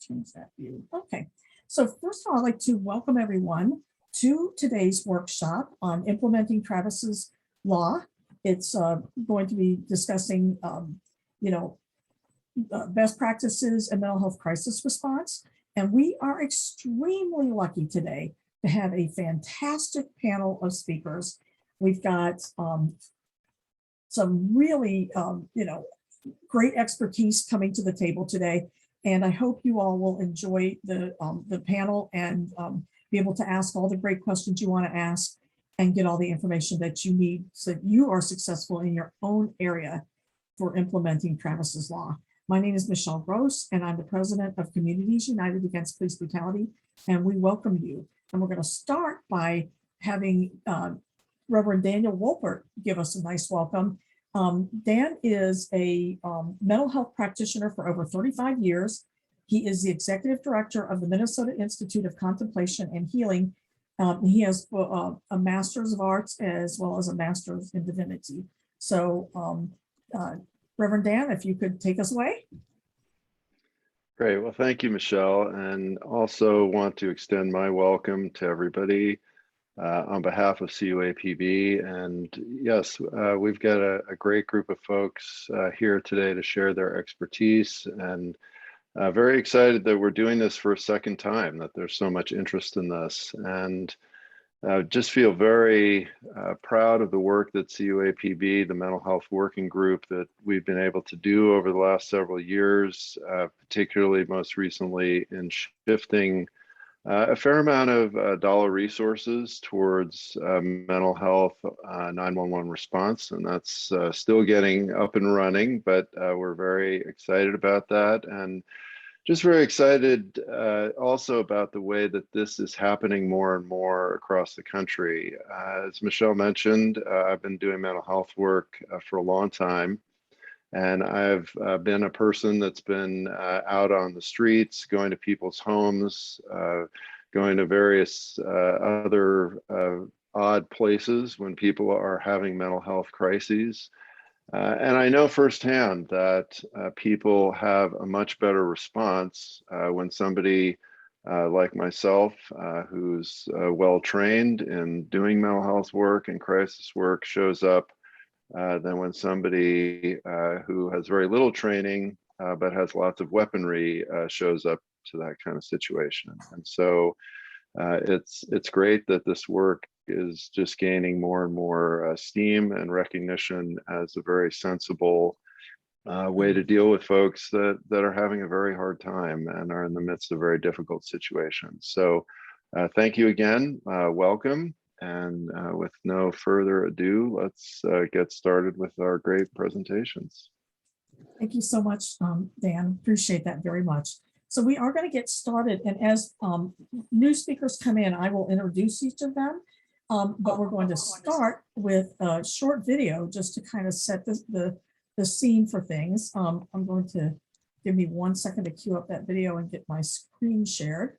change that view. Okay, so first of all, I'd like to welcome everyone to today's workshop on implementing Travis's law. It's going to be discussing, best practices in mental health crisis response. And we are extremely lucky today to have a fantastic panel of speakers. We've got some really, great expertise coming to the table today. And I hope you all will enjoy the panel and be able to ask all the great questions you want to ask and get all the information that you need so that you are successful in your own area for implementing Travis's law. My name is Michelle Gross, and I'm the president of Communities United Against Police Brutality, and we welcome you. And we're going to start by having Reverend Daniel Wolpert give us a nice welcome. Dan is a mental health practitioner for over 35 years. He is the executive director of the Minnesota Institute of Contemplation and Healing. He has a master's of arts as well as a master's in divinity. So Reverend Dan, if you could take us away. Great. Well, thank you, Michelle, and also want to extend my welcome to everybody on behalf of CUAPB. And yes, we've got a great group of folks here today to share their expertise, and very excited that we're doing this for a second time, that there's so much interest in this. And just feel very proud of the work that CUAPB, the mental health working group, that we've been able to do over the last several years, particularly most recently in shifting a fair amount of dollar resources towards mental health 911 response. And that's still getting up and running, but we're very excited about that. And just very excited also about the way that this is happening more and more across the country. As Michelle mentioned, I've been doing mental health work for a long time. And I've been a person that's been out on the streets, going to people's homes, going to various other odd places when people are having mental health crises. And I know firsthand that people have a much better response when somebody like myself, who's well-trained in doing mental health work and crisis work, shows up than when somebody who has very little training but has lots of weaponry shows up to that kind of situation. And so it's great that this work is just gaining more and more steam and recognition as a very sensible way to deal with folks that are having a very hard time and are in the midst of very difficult situations. So thank you again, welcome. And with no further ado, let's get started with our great presentations. Thank you so much, Dan. Appreciate that very much. So we are going to get started. And as new speakers come in, I will introduce each of them. But we're going to start with a short video just to kind of set the scene for things. I'm going to give me 1 second to queue up that video and get my screen shared.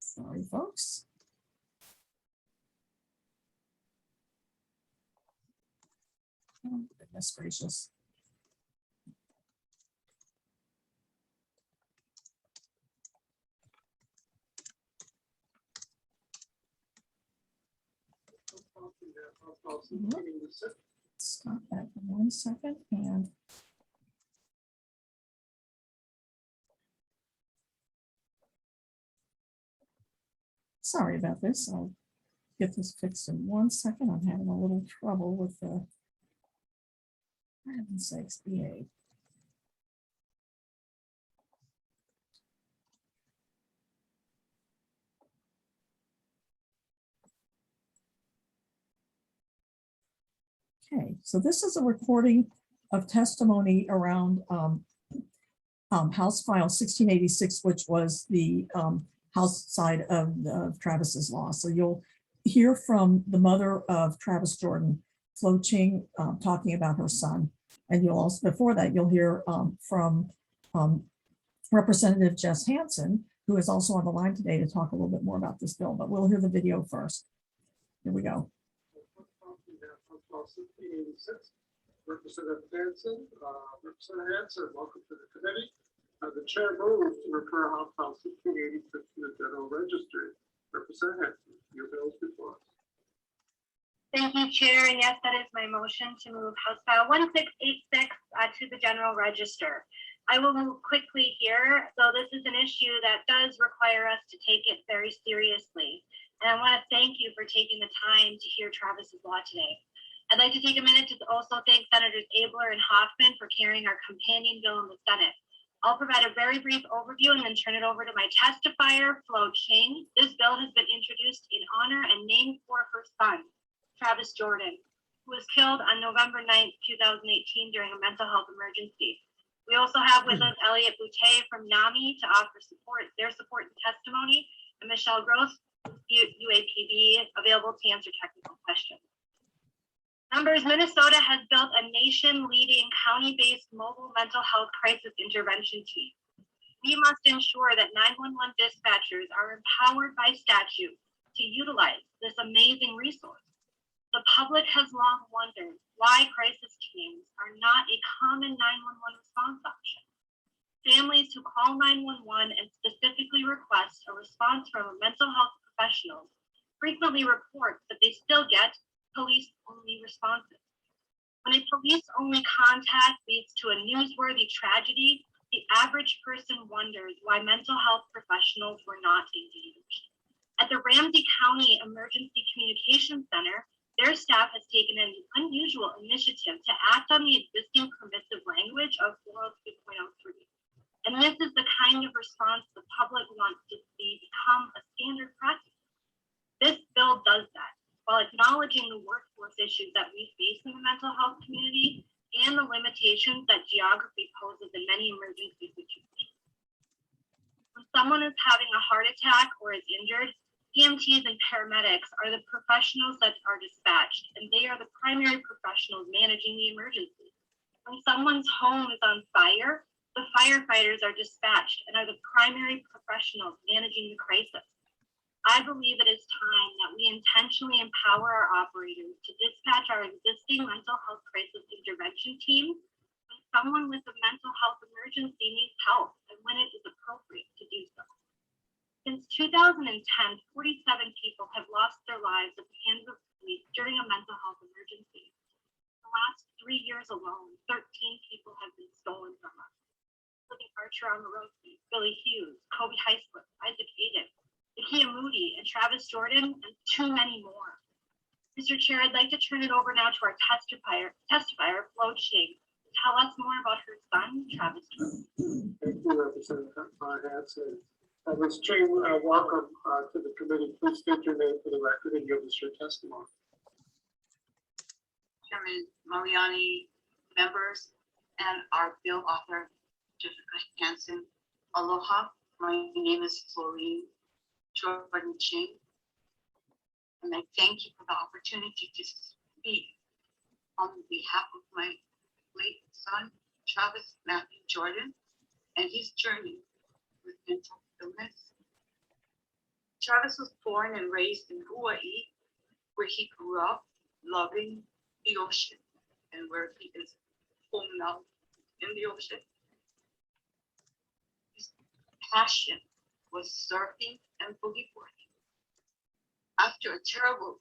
Sorry, folks. Oh, goodness gracious. Stop that for 1 second and sorry about this. I'll get this fixed in 1 second. I'm having a little trouble with the, for heaven's sakes, EA. Okay, so this is a recording of testimony around House File 1686, which was the House side of Travis's law. So you'll hear from the mother of Travis Jordan, Flo Ching, talking about her son. And you'll also, before that, you'll hear from Representative Jess Hansen, who is also on the line today to talk a little bit more about this bill, but we'll hear the video first. Here we go. House 1586. Representative Hanson, Representative Hanson, welcome to the committee. The chair moves to refer House File 1686 to the General Registry. Representative Hanson, your bill is before us. Thank you, Chair. And yes, that is my motion to move House File 1686 to the General Register. I will move quickly here, though this is an issue that does require us to take it very seriously. And I want to thank you for taking the time to hear Travis's law today. I'd like to take a minute to also thank Senators Abler and Hoffman for carrying our companion bill in the Senate. I'll provide a very brief overview and then turn it over to my testifier, Flo Ching. This bill has been introduced in honor and named for her son, Travis Jordan, who was killed on November 9th, 2018 during a mental health emergency. We also have with us Elliot Boutte from NAMI to offer their support and testimony, and Michelle Gross, UAPB, available to answer technical questions. Numbers, Minnesota has built a nation-leading county-based mobile mental health crisis intervention team. We must ensure that 911 dispatchers are empowered by statute to utilize this amazing resource. The public has long wondered why crisis teams are not a common 911 response option. Families who call 911 and specifically request a response from a mental health professional frequently report that they still get police-only responses. When a police-only contact leads to a newsworthy tragedy, the average person wonders why mental health professionals were not engaged. At the Ramsey County Emergency Communication Center, their staff has taken an unusual initiative to act on the existing permissive language of 402.03. And this is the kind of response the public wants to see become a standard practice. This bill does that, while acknowledging the workforce issues that we face in the mental health community and the limitations that geography poses in many emergency situations. When someone is having a heart attack or is injured, EMTs and paramedics are the professionals that are dispatched, and they are the primary professionals managing the emergency. When someone's home is on fire, the firefighters are dispatched and are the primary professionals managing the crisis. I believe it is time that we intentionally empower our operators to dispatch our existing mental health crisis intervention teams when someone with a mental health emergency needs help and when it is appropriate to do so. Since 2010, 47 people have lost their lives at the hands of police during a mental health emergency. In the last 3 years alone, 13 people have been stolen from us, including Archer Omarosi, Billy Hughes, Kobe Heislip, Isaac Hayden, Nakia Moody, and Travis Jordan, and too many more. Mr. Chair, I'd like to turn it over now to our testifier, Flo Ching, to tell us more about her son, Travis Jordan. Thank you, Representative Hanson. Ms. Ching, welcome to the committee. Please state your name for the record and give us your testimony. Chairman Mariani, members, and our bill author, Jessica Hanson. Aloha, my name is Florine Jordan Ching, and I thank you for the opportunity to speak on behalf of my late son, Travis Matthew Jordan, and his journey with mental illness. Travis was born and raised in Hawaii, where he grew up loving the ocean and where he is home now in the ocean. His passion was surfing and boogie boarding. After a terrible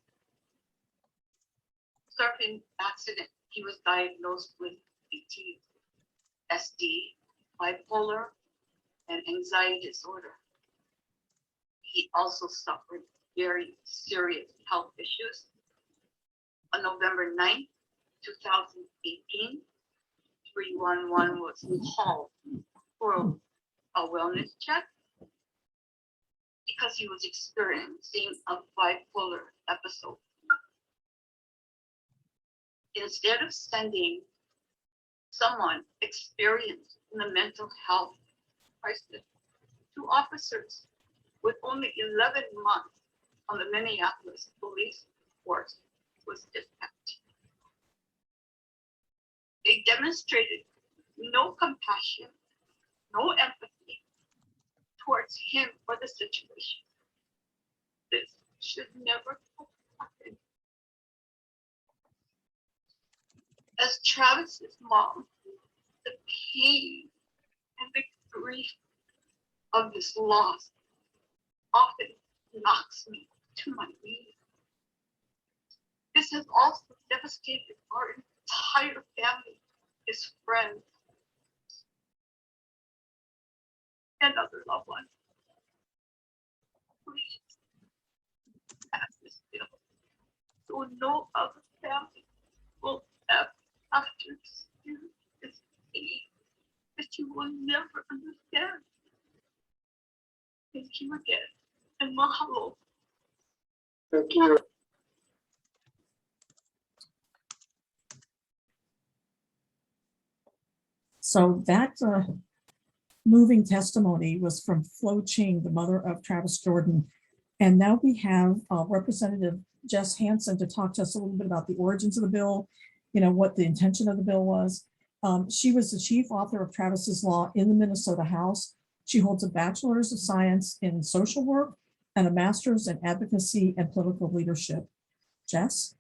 surfing accident, he was diagnosed with PTSD, bipolar, and anxiety disorder. He also suffered very serious health issues. On November 9th, 2018, 311 was called for a wellness check because he was experiencing a bipolar episode. Instead of sending someone experienced in a mental health crisis, 2 officers with only 11 months on the Minneapolis police force was dispatched. They demonstrated no compassion, no empathy towards him or the situation. This should never happen. As Travis's mom, the pain and the grief of this loss often knocks me to my knees. This has also devastated our entire family, his friends, and other loved ones. Please pass this bill so no other family will ever have to experience this pain that you will never understand. Thank you again, and mahalo. Thank you. So that moving testimony was from Flo Ching, the mother of Travis Jordan. And now we have Representative Jess Hansen to talk to us a little bit about the origins of the bill, you know, what the intention of the bill was. She was the chief author of Travis's Law in the Minnesota House. She holds a bachelor's of science in social work and a master's in advocacy and political leadership. Jess?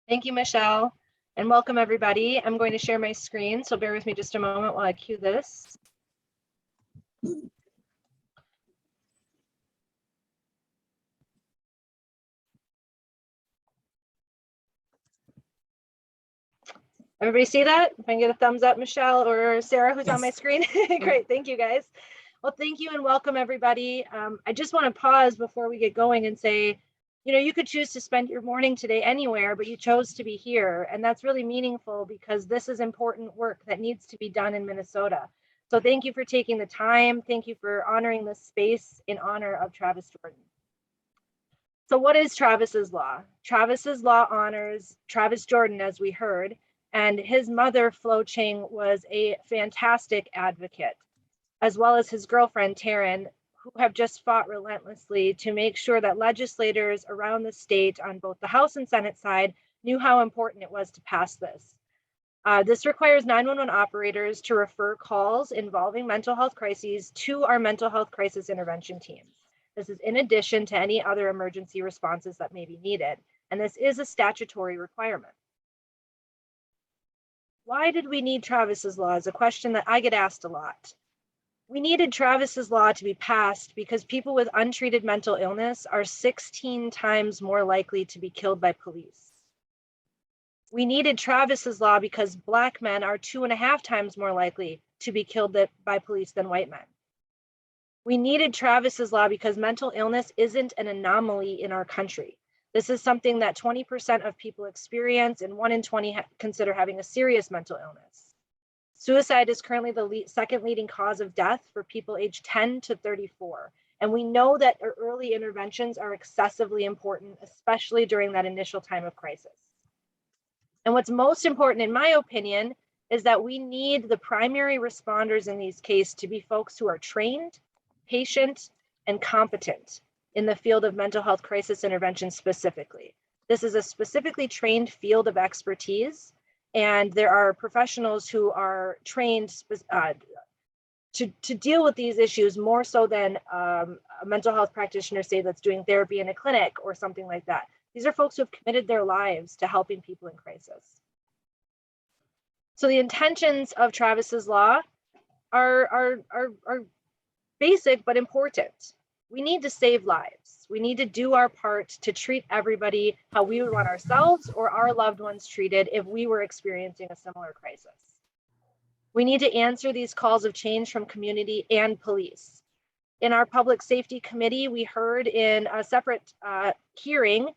Thank you, Michelle, and welcome everybody. I'm going to share my screen, so bear with me just a moment while I cue this. Everybody see that? If I can get a thumbs up, Michelle or Sarah, who's on my Yes. screen. Great, thank you guys. Well, thank you and welcome everybody. I just want to pause before we get going and say, you know, you could choose to spend your morning today anywhere, but you chose to be here. And that's really meaningful because this is important work that needs to be done in Minnesota. So thank you for taking the time. Thank you for honoring this space in honor of Travis Jordan. So what is Travis's Law? Travis's Law honors Travis Jordan, as we heard, and his mother, Flo Ching, was a fantastic advocate, as well as his girlfriend, Taryn, who have just fought relentlessly to make sure that legislators around the state on both the House and Senate side knew how important it was to pass this. This requires 911 operators to refer calls involving mental health crises to our mental health crisis intervention teams. This is in addition to any other emergency responses that may be needed, and this is a statutory requirement. Why did we need Travis's Law is a question that I get asked a lot. We needed Travis's Law to be passed because people with untreated mental illness are 16 times more likely to be killed by police. We needed Travis's Law because Black men are 2.5 times more likely to be killed by police than white men. We needed Travis's Law because mental illness isn't an anomaly in our country. This is something that 20% of people experience, and 1 in 20 consider having a serious mental illness. Suicide is currently the second leading cause of death for people aged 10 to 34. And we know that early interventions are excessively important, especially during that initial time of crisis. And what's most important, in my opinion, is that we need the primary responders in these cases to be folks who are trained, patient, and competent in the field of mental health crisis intervention specifically. This is a specifically trained field of expertise, and there are professionals who are trained to deal with these issues more so than a mental health practitioner, say, that's doing therapy in a clinic or something like that. These are folks who have committed their lives to helping people in crisis. So the intentions of Travis's Law are basic but important. We need to save lives. We need to do our part to treat everybody how we would want ourselves or our loved ones treated if we were experiencing a similar crisis. We need to answer these calls of change from community and police. In our Public Safety Committee, we heard in a separate hearing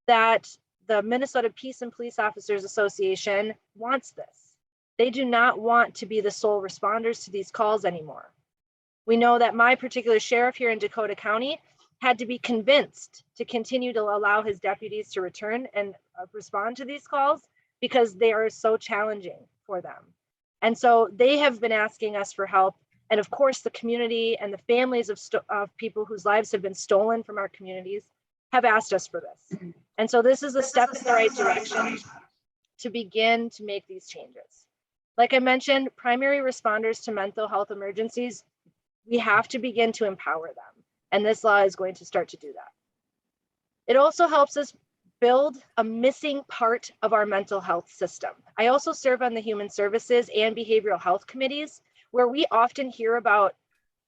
that the Minnesota Peace and Police Officers Association wants this. They do not want to be the sole responders to these calls anymore. We know that my particular sheriff here in Dakota County had to be convinced to continue to allow his deputies to return and respond to these calls because they are so challenging for them. And so they have been asking us for help. And of course, the community and the families of people whose lives have been stolen from our communities have asked us for this. And so this is a step in the right direction to begin to make these changes. Like I mentioned, primary responders to mental health emergencies, we have to begin to empower them. And this law is going to start to do that. It also helps us build a missing part of our mental health system. I also serve on the Human Services and Behavioral Health Committees, where we often hear about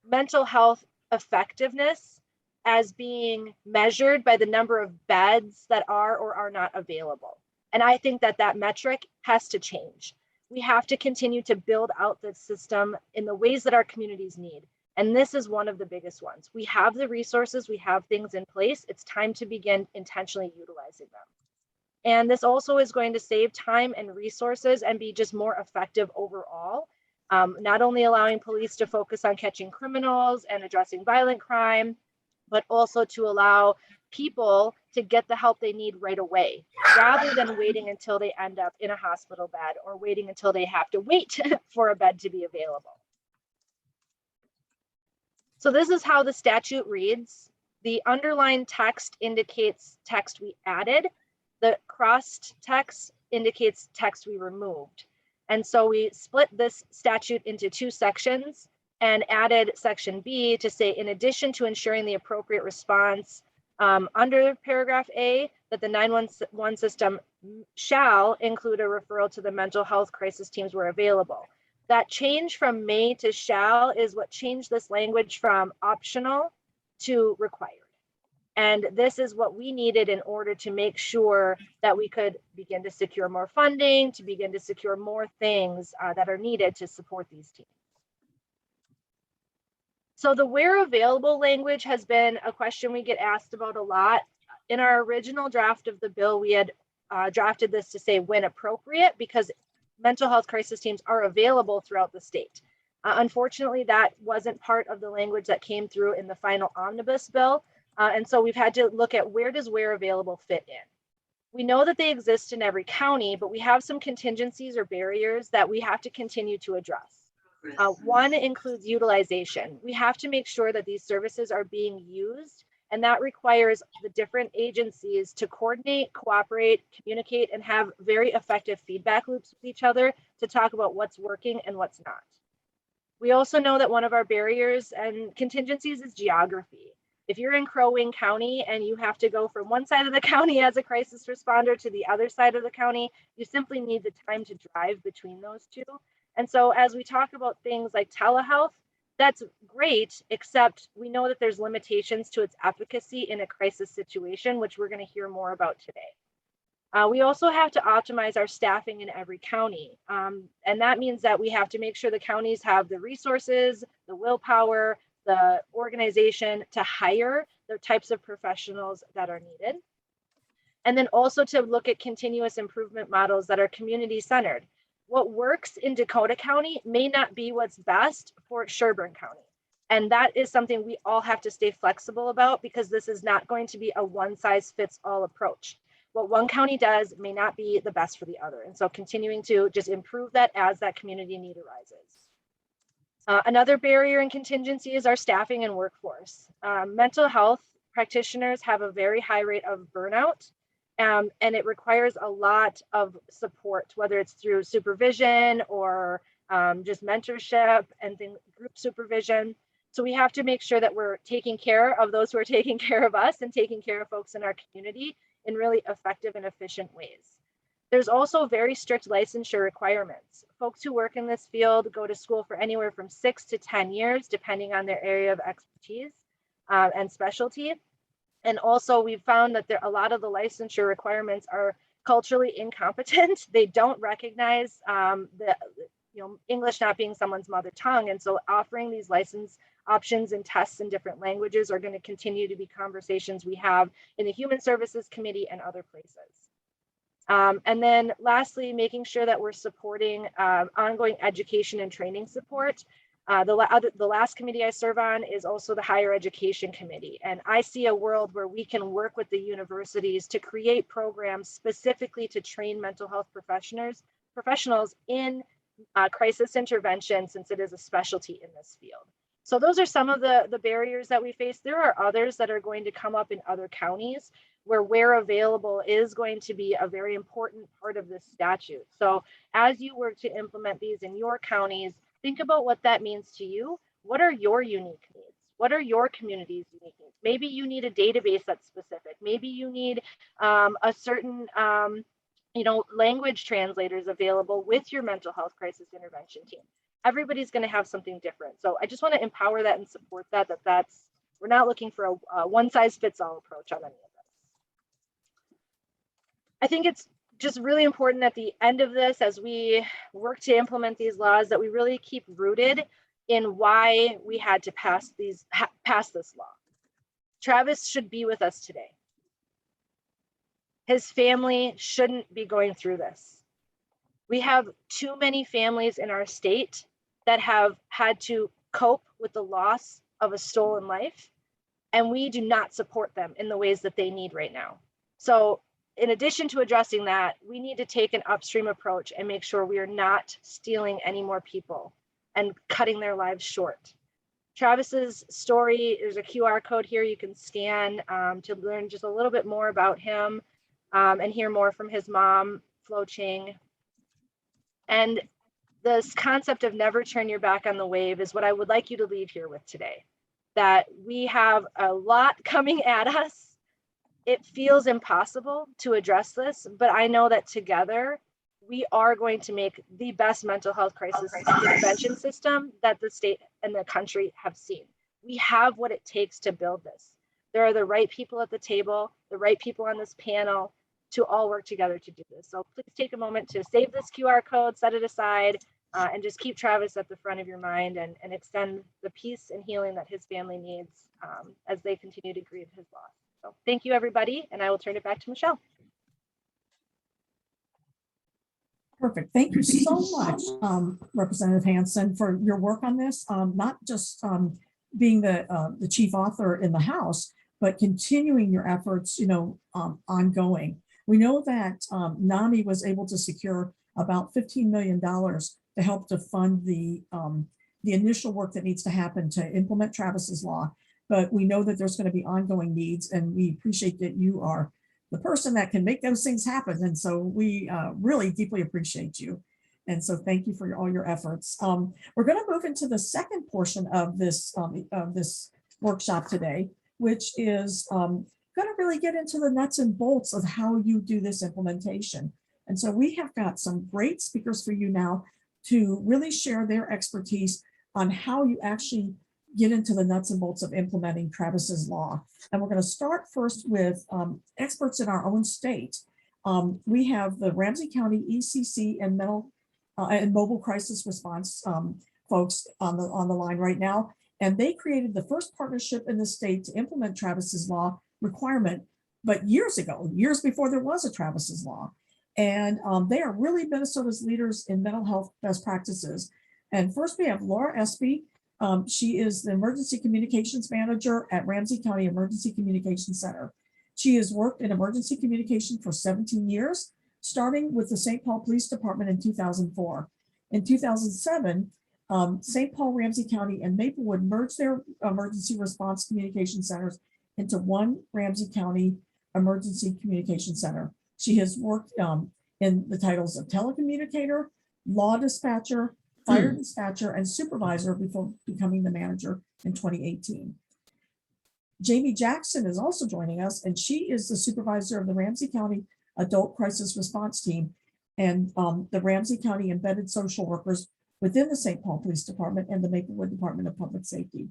mental health effectiveness as being measured by the number of beds that are or are not available. And I think that that metric has to change. We have to continue to build out the system in the ways that our communities need. And this is one of the biggest ones. We have the resources, we have things in place. It's time to begin intentionally utilizing them. And this also is going to save time and resources and be just more effective overall. Not only allowing police to focus on catching criminals and addressing violent crime, but also to allow people to get the help they need right away, rather than waiting until they end up in a hospital bed or waiting until they have to wait for a bed to be available. So this is how the statute reads. The underlined text indicates text we added. The crossed text indicates text we removed. And so we split this statute into two sections and added section B to say, in addition to ensuring the appropriate response under paragraph A, that the 911 system shall include a referral to the mental health crisis teams where available. That change from may to shall is what changed this language from optional to required. And this is what we needed in order to make sure that we could begin to secure more funding, to begin to secure more things that are needed to support these teams. So the where available language has been a question we get asked about a lot. In our original draft of the bill, we had drafted this to say when appropriate, because mental health crisis teams are available throughout the state. Unfortunately, that wasn't part of the language that came through in the final omnibus bill. And so we've had to look at where does where available fit in. We know that they exist in every county, but we have some contingencies or barriers that we have to continue to address. One includes utilization. We have to make sure that these services are being used, and that requires the different agencies to coordinate, cooperate, communicate, and have very effective feedback loops with each other to talk about what's working and what's not. We also know that one of our barriers and contingencies is geography. If you're in Crow Wing County and you have to go from one side of the county as a crisis responder to the other side of the county, you simply need the time to drive between those two. And so as we talk about things like telehealth, that's great, except we know that there's limitations to its efficacy in a crisis situation, which we're going to hear more about today. We also have to optimize our staffing in every county. And that means that we have to make sure the counties have the resources, the willpower, the organization to hire the types of professionals that are needed. And then also to look at continuous improvement models that are community centered. What works in Dakota County may not be what's best for Sherburne County. And that is something we all have to stay flexible about, because this is not going to be a one size fits all approach. What one county does may not be the best for the other. And so continuing to just improve that as that community need arises. Another barrier and contingency is our staffing and workforce. Mental health practitioners have a very high rate of burnout, and it requires a lot of support, whether it's through supervision or just mentorship and group supervision. So we have to make sure that we're taking care of those who are taking care of us and taking care of folks in our community in really effective and efficient ways. There's also very strict licensure requirements. Folks who work in this field go to school for anywhere from 6 to 10 years, depending on their area of expertise and specialty. And also we've found that a lot of the licensure requirements are culturally incompetent. They don't recognize English not being someone's mother tongue. And so offering these license options and tests in different languages are going to continue to be conversations we have in the Human Services Committee and other places. And then lastly, making sure that we're supporting ongoing education and training support. The last committee I serve on is also the Higher Education Committee. And I see a world where we can work with the universities to create programs specifically to train mental health professionals in crisis intervention, since it is a specialty in this field. So those are some of the barriers that we face. There are others that are going to come up in other counties where available is going to be a very important part of this statute. So as you work to implement these in your counties, think about what that means to you. What are your unique needs? What are your community's unique needs? Maybe you need a database that's specific. Maybe you need a certain, language translators available with your mental health crisis intervention team. Everybody's going to have something different. So I just want to empower that and support that, we're not looking for a one size fits all approach on any of this. I think it's just really important at the end of this, as we work to implement these laws, that we really keep rooted in why we had to pass this law. Travis should be with us today. His family shouldn't be going through this. We have too many families in our state that have had to cope with the loss of a stolen life, and we do not support them in the ways that they need right now. So in addition to addressing that, we need to take an upstream approach and make sure we are not stealing any more people and cutting their lives short. Travis's story, there's a QR code here you can scan to learn just a little bit more about him and hear more from his mom, Flo Ching. And this concept of never turn your back on the wave is what I would like you to leave here with today, that we have a lot coming at us. It feels impossible to address this, but I know that together we are going to make the best mental health crisis intervention system that the state and the country have seen. We have what it takes to build this. There are the right people at the table, the right people on this panel to all work together to do this. So please take a moment to save this QR code, set it aside, and just keep Travis at the front of your mind and extend the peace and healing that his family needs as they continue to grieve his loss. So thank you, everybody, and I will turn it back to Michelle. Perfect. Thank you so much, Representative Hansen, for your work on this, not just being the chief author in the House, but continuing your efforts, ongoing. We know that NAMI was able to secure about $15 million to help to fund the initial work that needs to happen to implement Travis's law. But we know that there's going to be ongoing needs, and we appreciate that you are the person that can make those things happen. And so we really deeply appreciate you. And so thank you for all your efforts. We're going to move into the second portion of this workshop today, which is going to really get into the nuts and bolts of how you do this implementation. And so we have got some great speakers for you now to really share their expertise on how you actually get into the nuts and bolts of implementing Travis's law. And we're going to start first with experts in our own state. We have the Ramsey County ECC and mobile crisis response folks on the line right now. And they created the first partnership in the state to implement Travis's law requirement, but years ago, years before there was a Travis's law. And they are really Minnesota's leaders in mental health best practices. And first we have Laura Espy. She is the Emergency Communications Manager at Ramsey County Emergency Communications Center. She has worked in emergency communication for 17 years, starting with the St. Paul Police Department in 2004. In 2007, St. Paul, Ramsey County, and Maplewood merged their emergency response communication centers into one Ramsey County Emergency Communication Center. She has worked in the titles of telecommunicator, law dispatcher, fire dispatcher, and supervisor before becoming the manager in 2018. Jamie Jackson is also joining us, and she is the supervisor of the Ramsey County Adult Crisis Response Team and the Ramsey County Embedded Social Workers within the St. Paul Police Department and the Maplewood Department of Public Safety.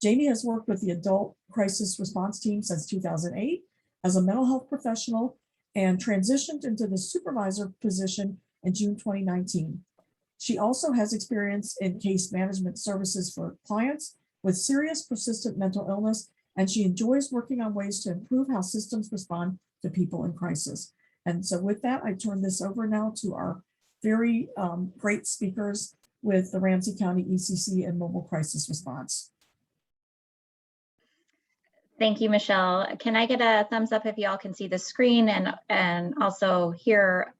Jamie has worked with the Adult Crisis Response Team since 2008 as a mental health professional and transitioned into the supervisor position in June 2019. She also has experience in case management services for clients with serious persistent mental illness, and she enjoys working on ways to improve how systems respond to people in crisis. And so with that, I turn this over now to our very great speakers with the Ramsey County ECC and Mobile Crisis Response. Thank you, Michelle. Can I get a thumbs up if y'all can see the screen and also hear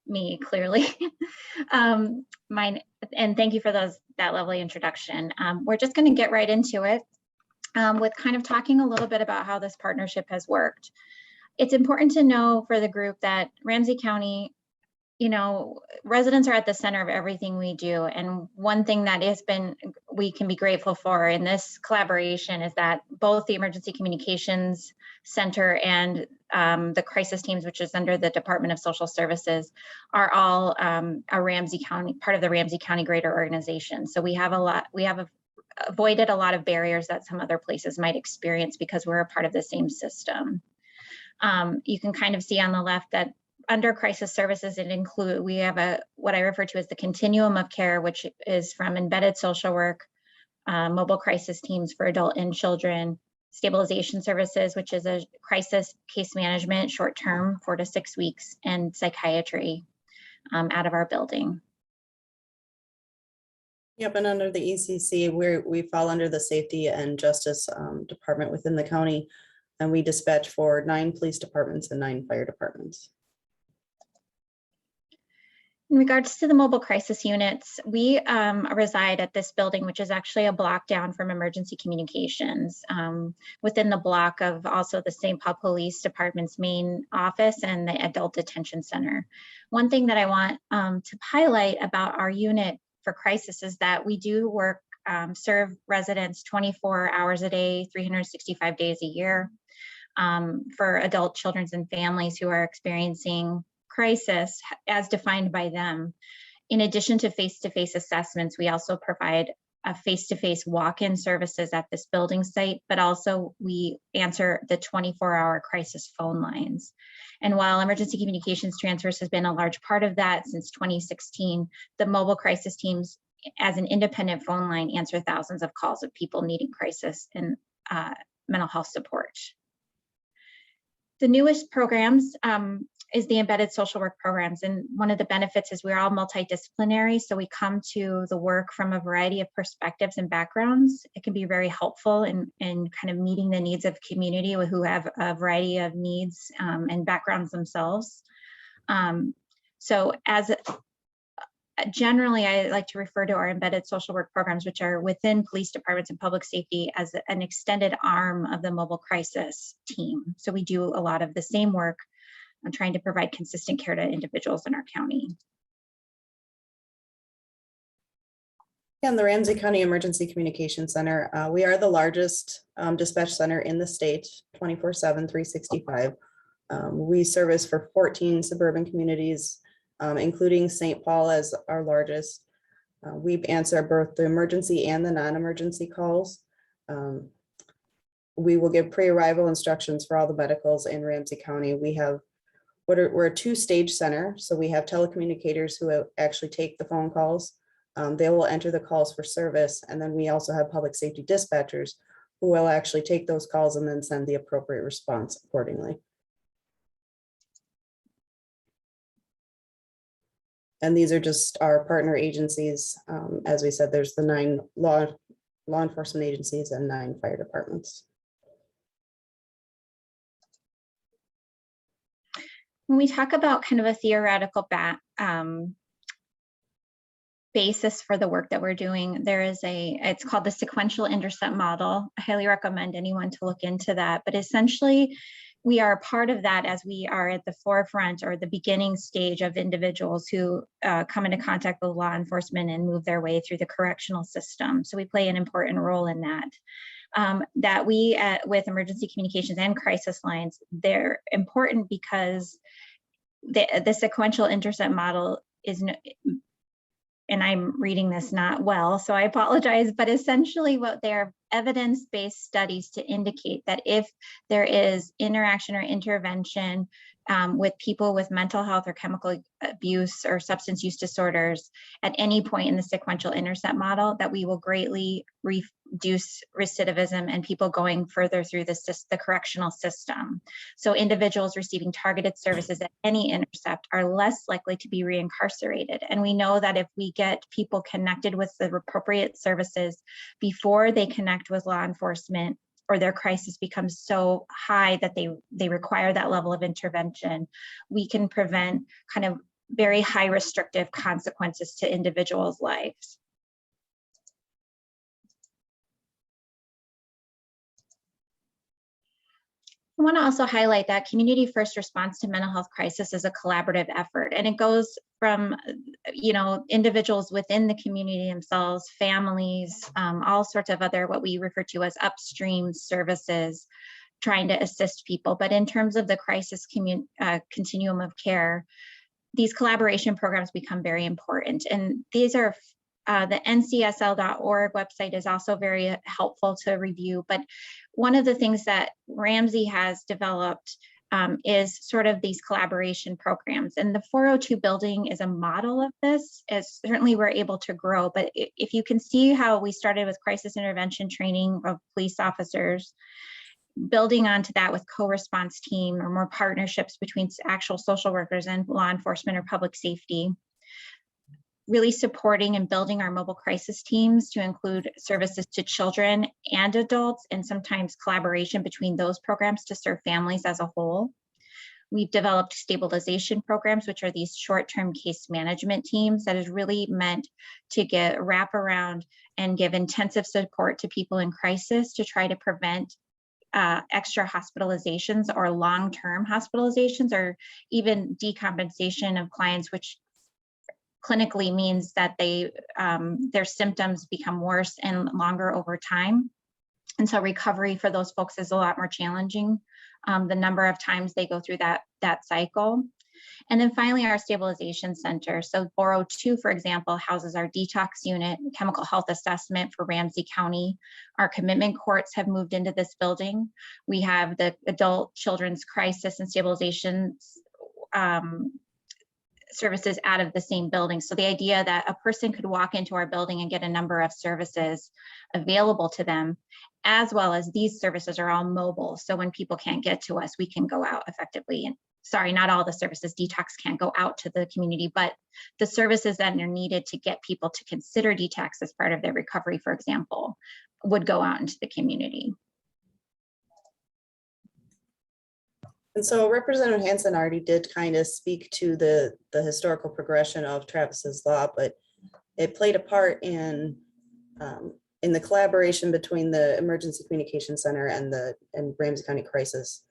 me clearly? And thank you for that lovely introduction. We're just going to get right into it with kind of talking a little bit about how this partnership has worked. It's important to know for the group that Ramsey County you know, residents are at the center of everything we do. And one thing that we can be grateful for in this collaboration is that both the Emergency Communications Center and the crisis teams, which is under the Department of Social Services, are all a Ramsey County, part of the Ramsey County Greater Organization. So we have avoided a lot of barriers that some other places might experience because we're a part of the same system. You can kind of see on the left that under crisis services, we have what I refer to as the continuum of care, which is from embedded social work, mobile crisis teams for adult and children, stabilization services, which is a crisis case management, short-term, 4 to 6 weeks, and psychiatry out of our building. Yep, and under the ECC, we fall under the Safety and Justice Department within the county, and we dispatch for 9 police departments and 9 fire departments. In regards to the mobile crisis units, we reside at this building, which is actually a block down from emergency communications, within the block of also the St. Paul Police Department's main office and the Adult Detention Center. One thing that I want to highlight about our unit for crisis is that we do serve residents 24 hours a day, 365 days a year, for adult, children, and families who are experiencing crisis as defined by them. In addition to face-to-face assessments, we also provide a face-to-face walk-in services at this building site, but also we answer the 24-hour crisis phone lines. And while emergency communications transfers has been a large part of that since 2016, the mobile crisis teams as an independent phone line answer thousands of calls of people needing crisis and mental health support. The newest programs is the embedded social work programs. And one of the benefits is we're all multidisciplinary. So we come to the work from a variety of perspectives and backgrounds. It can be very helpful in kind of meeting the needs of community who have a variety of needs and backgrounds themselves. So generally, I like to refer to our embedded social work programs, which are within police departments and public safety, as an extended arm of the mobile crisis team. So we do a lot of the same work on trying to provide consistent care to individuals in our county. And the Ramsey County Emergency Communication Center, we are the largest dispatch center in the state, 24/7, 365. We service for 14 suburban communities, including St. Paul as our largest. We answer both the emergency and the non-emergency calls. We will give pre-arrival instructions for all the medicals in Ramsey County. We're a 2-stage center, so we have telecommunicators who actually take the phone calls. They will enter the calls for service, and then we also have public safety dispatchers who will actually take those calls and then send the appropriate response accordingly. And these are just our partner agencies. As we said, there's the 9 law enforcement agencies and 9 fire departments. When we talk about kind of a theoretical basis for the work that we're doing, it's called the sequential intercept model. I highly recommend anyone to look into that. But essentially, we are a part of that as we are at the forefront or the beginning stage of individuals who come into contact with law enforcement and move their way through the correctional system. So we play an important role in that. That we, with emergency communications and crisis lines, they're important because the sequential intercept model is, and I'm reading this not well, so I apologize, but essentially what they're evidence-based studies to indicate that if there is interaction or intervention with people with mental health or chemical abuse or substance use disorders at any point in the sequential intercept model, that we will greatly reduce recidivism and people going further through the correctional system. So individuals receiving targeted services at any intercept are less likely to be reincarcerated. And we know that if we get people connected with the appropriate services before they connect with law enforcement, or their crisis becomes so high that they require that level of intervention, we can prevent kind of very high restrictive consequences to individuals' lives. I want to also highlight that community first response to mental health crisis is a collaborative effort, and it goes from, individuals within the community themselves, families, all sorts of other what we refer to as upstream services, trying to assist people. But in terms of the crisis continuum of care, these collaboration programs become very important, and these are the ncsl.org website is also very helpful to review. But one of the things that Ramsey has developed is sort of these collaboration programs. And the 402 building is a model of this, as certainly we're able to grow. But if you can see how we started with crisis intervention training of police officers, building onto that with co-response team or more partnerships between actual social workers and law enforcement or public safety, really supporting and building our mobile crisis teams to include services to children and adults, and sometimes collaboration between those programs to serve families as a whole. We've developed stabilization programs, which are these short-term case management teams that is really meant to wrap around and give intensive support to people in crisis to try to prevent extra hospitalizations or long-term hospitalizations, or even decompensation of clients, which clinically means that their symptoms become worse and longer over time. And so recovery for those folks is a lot more challenging, the number of times they go through that cycle. And then finally, our stabilization center. So 402, for example, houses our detox unit, chemical health assessment for Ramsey County. Our commitment courts have moved into this building. We have the adult children's crisis and stabilization services out of the same building. So the idea that a person could walk into our building and get a number of services available to them, as well as these services are all mobile. So when people can't get to us, we can go out effectively. And sorry, not all the services, detox can't go out to the community, but the services that are needed to get people to consider detox as part of their recovery, for example, would go out into the community. And so Representative Hansen already did kind of speak to the historical progression of Travis's Law, but it played a part in the collaboration between the Emergency Communication Center and Ramsey County Crisis.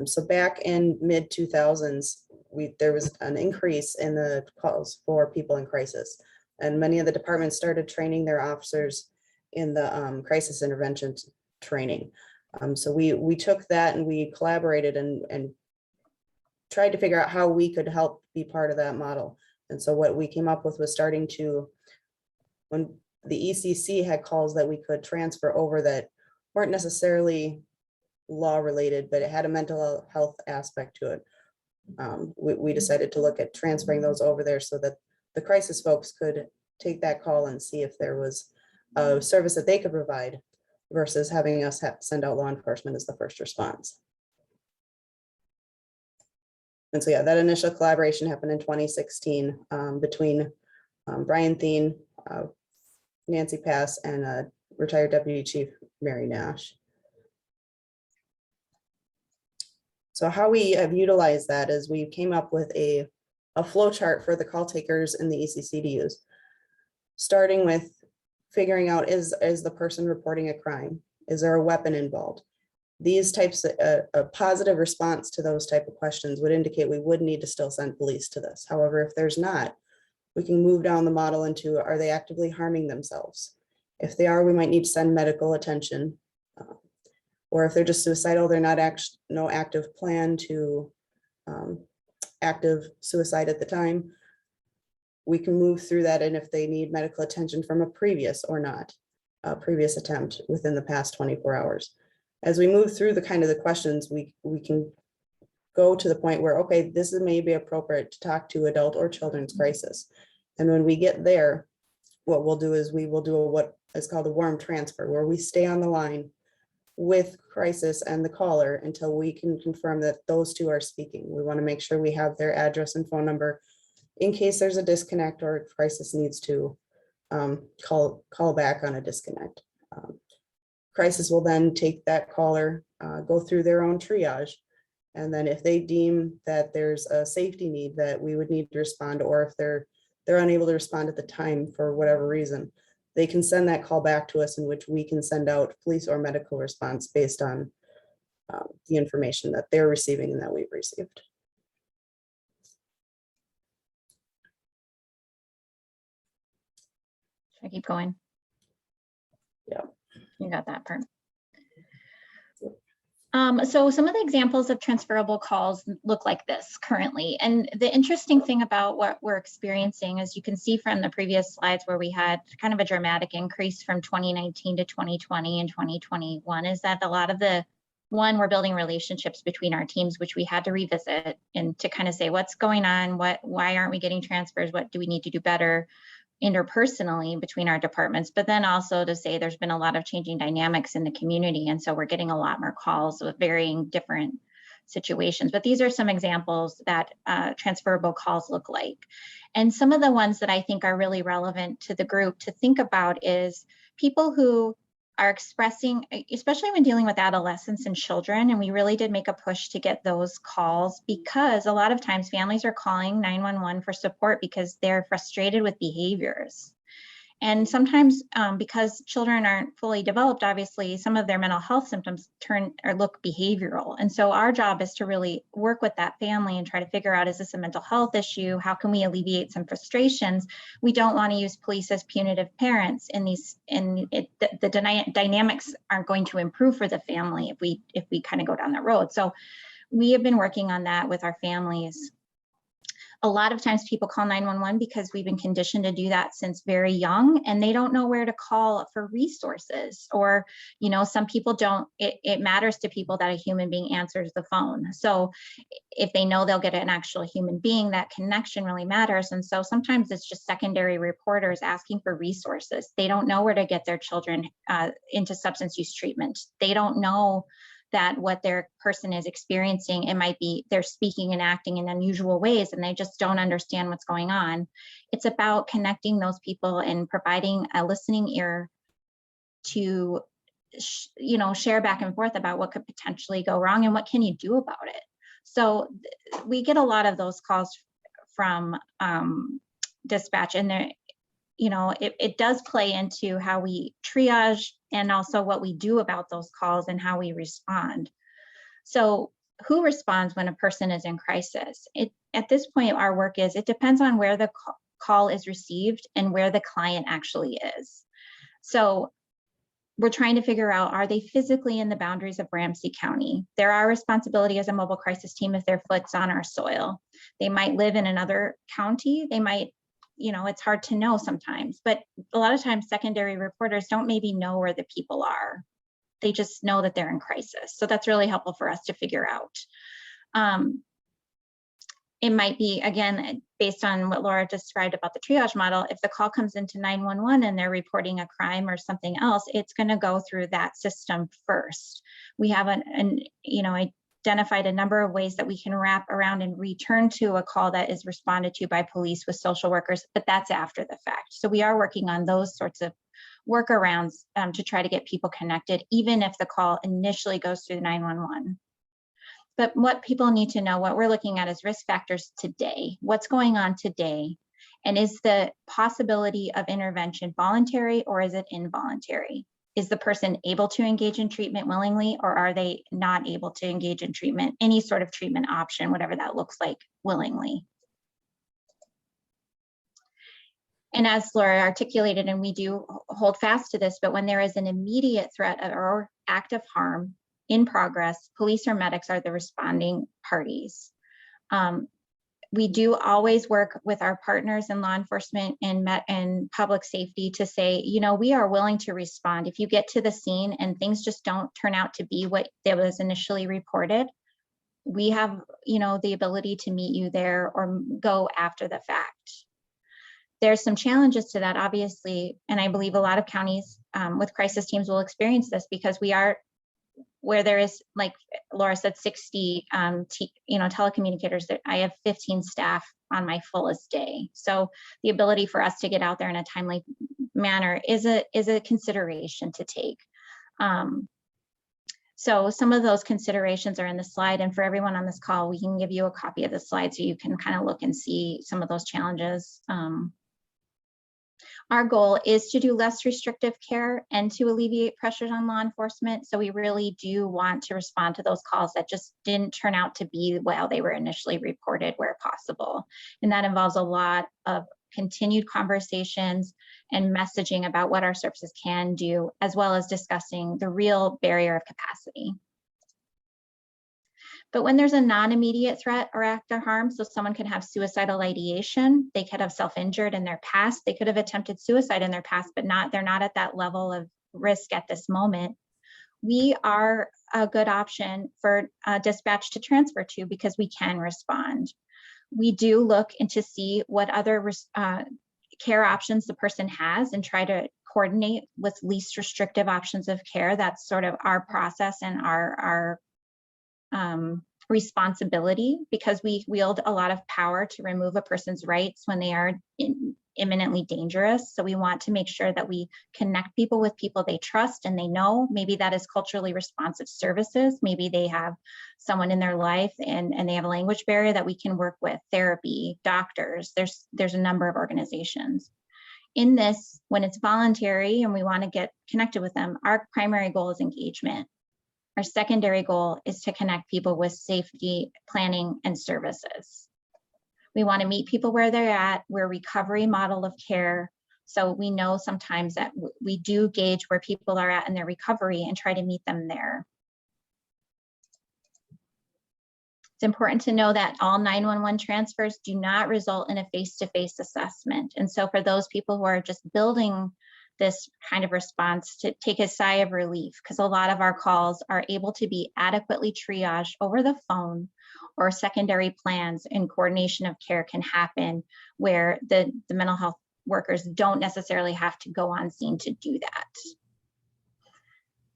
So back in mid 2000s, there was an increase in the calls for people in crisis, and many of the departments started training their officers in the crisis intervention training. So we took that and we collaborated and tried to figure out how we could help be part of that model. And so what we came up with was starting to, when the ECC had calls that we could transfer over that weren't necessarily law related, but it had a mental health aspect to it. We decided to look at transferring those over there so that the crisis folks could take that call and see if there was a service that they could provide versus having us send out law enforcement as the first response. And so, yeah, that initial collaboration happened in 2016 between Brian Thien, Nancy Pass, and retired Deputy Chief Mary Nash. So how we have utilized that is we came up with a flow chart for the call takers in the ECC to use, starting with figuring out, is the person reporting a crime? Is there a weapon involved? These types of a positive response to those type of questions would indicate we would need to still send police to this. However, if there's not, we can move down the model into, are they actively harming themselves? If they are, we might need to send medical attention. Or if they're just suicidal, they're not no active plan to active suicide at the time, we can move through that. And if they need medical attention from a previous or not, a previous attempt within the past 24 hours. As we move through the questions, we can go to the point where, okay, this is maybe appropriate to talk to adult or children's crisis. And when we get there, what we'll do is we will do what is called a warm transfer, where we stay on the line with crisis and the caller until we can confirm that those two are speaking. We want to make sure we have their address and phone number in case there's a disconnect or if crisis needs to call back on a disconnect. Crisis will then take that caller, go through their own triage. And then if they deem that there's a safety need that we would need to respond, or if they're unable to respond at the time for whatever reason, they can send that call back to us, in which we can send out police or medical response based on the information that they're receiving and that we've received. Should I keep going? Yeah. You got that part. So some of the examples of transferable calls look like this currently. And the interesting thing about what we're experiencing, as you can see from the previous slides where we had kind of a dramatic increase from 2019 to 2020 and 2021, is that a lot of we're building relationships between our teams, which we had to revisit and to kind of say, what's going on? Why aren't we getting transfers? What do we need to do better interpersonally between our departments, but then also to say there's been a lot of changing dynamics in the community. And so we're getting a lot more calls with varying different situations. But these are some examples that transferable calls look like. And some of the ones that I think are really relevant to the group to think about is people who are expressing, especially when dealing with adolescents and children, and we really did make a push to get those calls because a lot of times families are calling 911 for support because they're frustrated with behaviors. And sometimes because children aren't fully developed, obviously, some of their mental health symptoms turn or look behavioral. And so our job is to really work with that family and try to figure out, is this a mental health issue? How can we alleviate some frustrations? We don't want to use police as punitive parents in these, the dynamics aren't going to improve for the family if we kind of go down that road. So we have been working on that with our families. A lot of times people call 911 because we've been conditioned to do that since very young, and they don't know where to call for resources. Or, you know, some people don't, it matters to people that a human being answers the phone. So if they know they'll get an actual human being, that connection really matters. And so sometimes it's just secondary reporters asking for resources. They don't know where to get their children into substance use treatment. They don't know that what their person is experiencing, it might be they're speaking and acting in unusual ways and they just don't understand what's going on. It's about connecting those people and providing a listening ear to, you know, share back and forth about what could potentially go wrong and what can you do about it. So we get a lot of those calls from dispatch, and they're, you know, it does play into how we triage and also what we do about those calls and how we respond. So who responds when a person is in crisis? At this point, our work is, it depends on where the call is received and where the client actually is. So we're trying to figure out, are they physically in the boundaries of Ramsey County? They're our responsibility as a mobile crisis team if their foot's on our soil. They might live in another county. They might, you know, it's hard to know sometimes, but a lot of times secondary reporters don't maybe know where the people are. They just know that they're in crisis. So that's really helpful for us to figure out. It might be, again, based on what Laura described about the triage model, if the call comes into 911 and they're reporting a crime or something else, it's going to go through that system first. We have identified a number of ways that we can wrap around and return to a call that is responded to by police with social workers, but that's after the fact. So we are working on those sorts of workarounds to try to get people connected, even if the call initially goes through 911. But what people need to know, what we're looking at is risk factors today. What's going on today? And is the possibility of intervention voluntary or is it involuntary? Is the person able to engage in treatment willingly, or are they not able to engage in treatment, any sort of treatment option, whatever that looks like, willingly? And as Laura articulated, and we do hold fast to this, but when there is an immediate threat or act of harm in progress, police or medics are the responding parties. We do always work with our partners in law enforcement and public safety to say, you know, we are willing to respond. If you get to the scene and things just don't turn out to be what that was initially reported, we have, you know, the ability to meet you there or go after the fact. There's some challenges to that, obviously, and I believe a lot of counties with crisis teams will experience this because we are where there is, like Laura said, 60 telecommunicators. That I have 15 staff on my fullest day. So the ability for us to get out there in a timely manner is a consideration to take. So some of those considerations are in the slide, and for everyone on this call, we can give you a copy of the slide so you can kind of look and see some of those challenges. Our goal is to do less restrictive care and to alleviate pressures on law enforcement. So we really do want to respond to those calls that just didn't turn out to be how they were initially reported where possible. And that involves a lot of continued conversations and messaging about what our services can do, as well as discussing the real barrier of capacity. But when there's a non-immediate threat or act of harm, so someone could have suicidal ideation, they could have self-injured in their past, they could have attempted suicide in their past, but they're not at that level of risk at this moment. We are a good option for dispatch to transfer to because we can respond. We do look into see what other care options the person has and try to coordinate with least restrictive options of care. That's sort of our process and our responsibility, because we wield a lot of power to remove a person's rights when they are imminently dangerous. So we want to make sure that we connect people with people they trust and they know. Maybe that is culturally responsive services. Maybe they have someone in their life and they have a language barrier that we can work with, therapy, doctors. There's a number of organizations. In this, when it's voluntary and we want to get connected with them, our primary goal is engagement. Our secondary goal is to connect people with safety, planning, and services. We want to meet people where they're at. We're a recovery model of care. So we know sometimes that we do gauge where people are at in their recovery and try to meet them there. It's important to know that all 911 transfers do not result in a face-to-face assessment. And so for those people who are just building this kind of response, to take a sigh of relief, because a lot of our calls are able to be adequately triaged over the phone, or secondary plans and coordination of care can happen where the mental health workers don't necessarily have to go on scene to do that.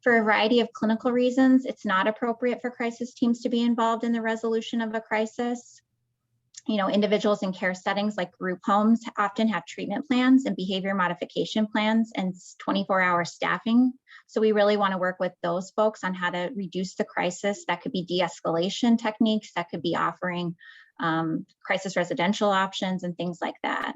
For a variety of clinical reasons, it's not appropriate for crisis teams to be involved in the resolution of a crisis. You know, individuals in care settings like group homes often have treatment plans and behavior modification plans and 24-hour staffing. So we really want to work with those folks on how to reduce the crisis. That could be de-escalation techniques, that could be offering crisis residential options and things like that.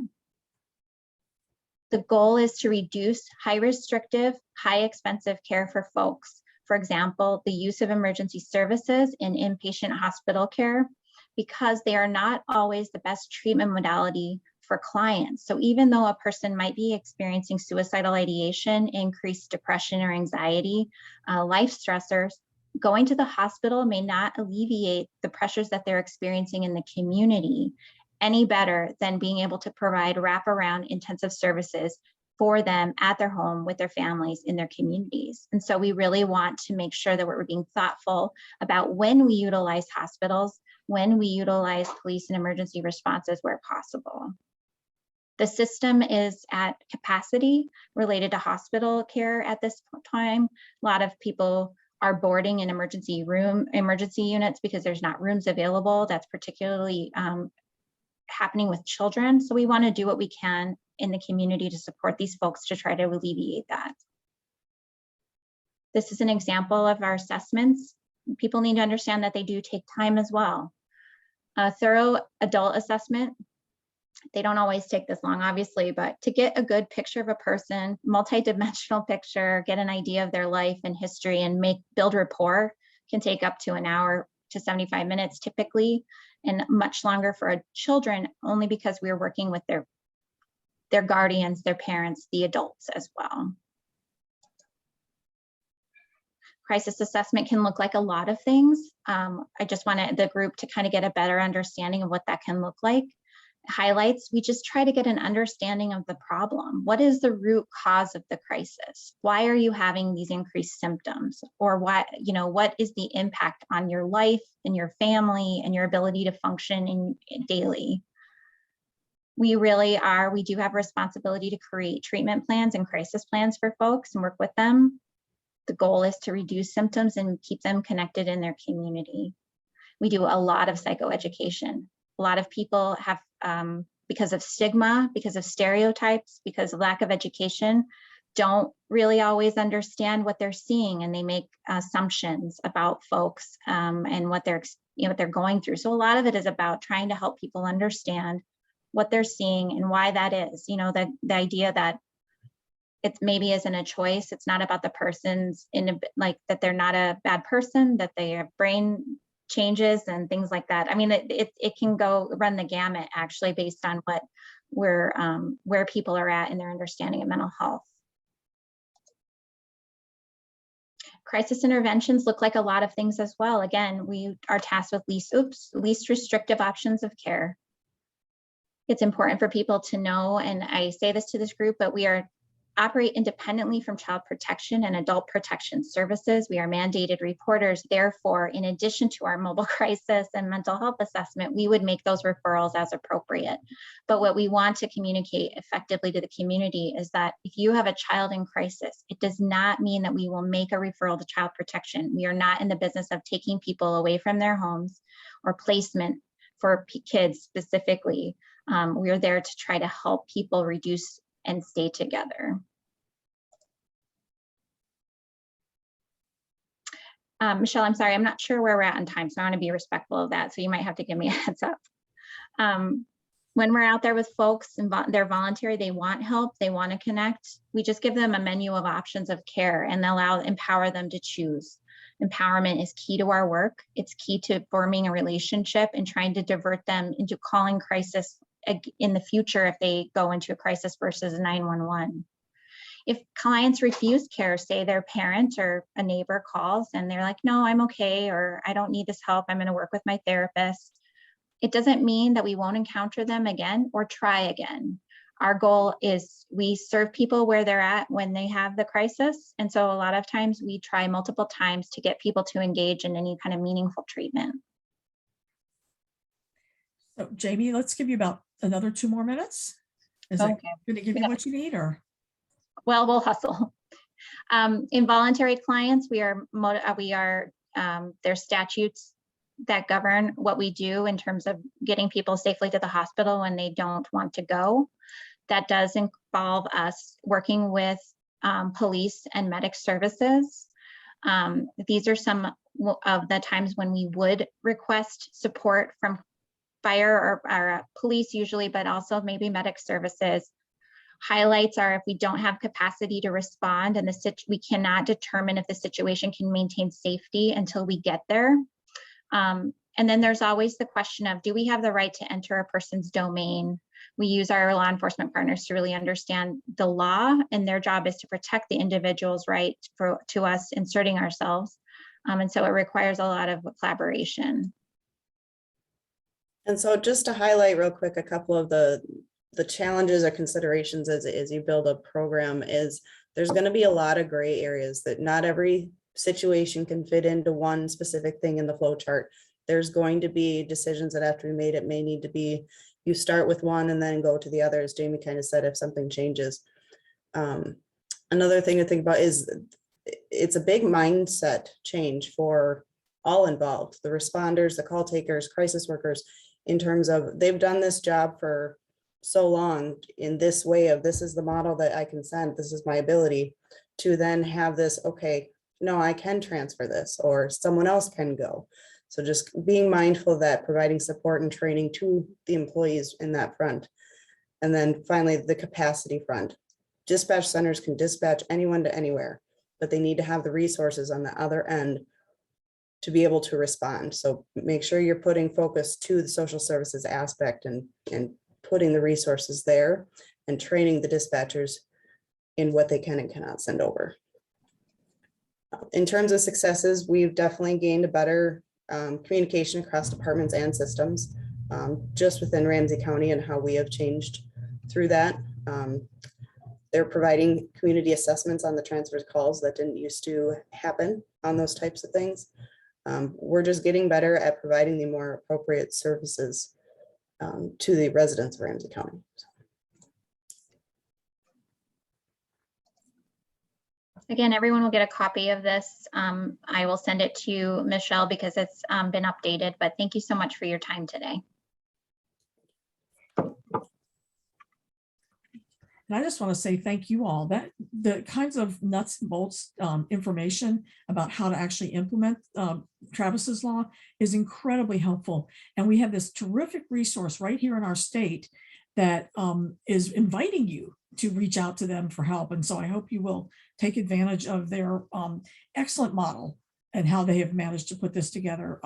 The goal is to reduce high restrictive, high expensive care for folks. For example, the use of emergency services in inpatient hospital care, because they are not always the best treatment modality for clients. So even though a person might be experiencing suicidal ideation, increased depression or anxiety, life stressors, going to the hospital may not alleviate the pressures that they're experiencing in the community any better than being able to provide wraparound intensive services for them at their home with their families in their communities. And so we really want to make sure that we're being thoughtful about when we utilize hospitals, when we utilize police and emergency responses where possible. The system is at capacity related to hospital care at this time. A lot of people are boarding in emergency units because there's not rooms available. That's particularly happening with children. So we want to do what we can in the community to support these folks to try to alleviate that. This is an example of our assessments. People need to understand that they do take time as well. A thorough adult assessment, they don't always take this long, obviously, but to get a good picture of a person, multi-dimensional picture, get an idea of their life and history and build rapport can take up to an hour to 75 minutes typically, and much longer for children, only because we're working with their guardians, their parents, the adults as well. Crisis assessment can look like a lot of things. I just wanted the group to kind of get a better understanding of what that can look like. Highlights, we just try to get an understanding of the problem. What is the root cause of the crisis? Why are you having these increased symptoms? Or what is the impact on your life and your family and your ability to function daily? We do have a responsibility to create treatment plans and crisis plans for folks and work with them. The goal is to reduce symptoms and keep them connected in their community. We do a lot of psychoeducation. A lot of people have, because of stigma, because of stereotypes, because of lack of education, don't really always understand what they're seeing, and they make assumptions about folks and what they're going through. So a lot of it is about trying to help people understand what they're seeing and why that is. You know, the idea that it maybe isn't a choice. It's not about the person's like that they're not a bad person, that they have brain changes and things like that. I mean, it can go run the gamut actually based on what where people are at in their understanding of mental health. Crisis interventions look like a lot of things as well. Again, we are tasked with least restrictive options of care. It's important for people to know, and I say this to this group, but we operate independently from child protection and adult protection services. We are mandated reporters. Therefore, in addition to our mobile crisis and mental health assessment, we would make those referrals as appropriate. But what we want to communicate effectively to the community is that if you have a child in crisis, it does not mean that we will make a referral to child protection. We are not in the business of taking people away from their homes or placement for kids specifically. We are there to try to help people reduce and stay together. Michelle, I'm sorry, I'm not sure where we're at on time, so I want to be respectful of that. So you might have to give me a heads up. When we're out there with folks and they're voluntary, they want help, they want to connect, we just give them a menu of options of care and empower them to choose. Empowerment is key to our work. It's key to forming a relationship and trying to divert them into calling crisis in the future if they go into a crisis versus 911. If clients refuse care, say their parent or a neighbor calls and they're like, no, I'm okay, or I don't need this help, I'm going to work with my therapist. It doesn't mean that we won't encounter them again or try again. Our goal is we serve people where they're at when they have the crisis. And so a lot of times we try multiple times to get people to engage in any kind of meaningful treatment. So Jamie, let's give you about another 2 more minutes. Is that going to give you what you need, or? Well, we'll hustle. Involuntary clients, there's statutes that govern what we do in terms of getting people safely to the hospital when they don't want to go. That does involve us working with police and medic services. These are some of the times when we would request support from fire or police usually, but also maybe medic services. Highlights are if we don't have capacity to respond and we cannot determine if the situation can maintain safety until we get there. And then there's always the question of, do we have the right to enter a person's domain? We use our law enforcement partners to really understand the law, and their job is to protect the individual's right to us inserting ourselves. And so it requires a lot of collaboration. And so just to highlight real quick, a couple of the challenges or considerations as you build a program is there's going to be a lot of gray areas that not every situation can fit into one specific thing in the flow chart. There's going to be decisions that have to be made. It may need to be, you start with one and then go to the other, as Jamie kind of said, if something changes. Another thing to think about is it's a big mindset change for all involved, the responders, the call takers, crisis workers, in terms of they've done this job for so long in this way of this is the model that I can send, this is my ability, to then have this, okay, no, I can transfer this or someone else can go. So just being mindful of that, providing support and training to the employees in that front. And then finally, the capacity front. Dispatch centers can dispatch anyone to anywhere, but they need to have the resources on the other end to be able to respond. So make sure you're putting focus to the social services aspect and putting the resources there and training the dispatchers in what they can and cannot send over. In terms of successes, we've definitely gained a better communication across departments and systems just within Ramsey County and how we have changed through that. They're providing community assessments on the transfer calls that didn't used to happen on those types of things. We're just getting better at providing the more appropriate services to the residents of Ramsey County. Again, everyone will get a copy of this. I will send it to Michelle because it's been updated, but thank you so much for your time today. And I just want to say thank you all. That the kinds of nuts and bolts information about how to actually implement Travis's law is incredibly helpful. And we have this terrific resource right here in our state that is inviting you to reach out to them for help. And so I hope you will take advantage of their excellent model and how they have managed to put this together,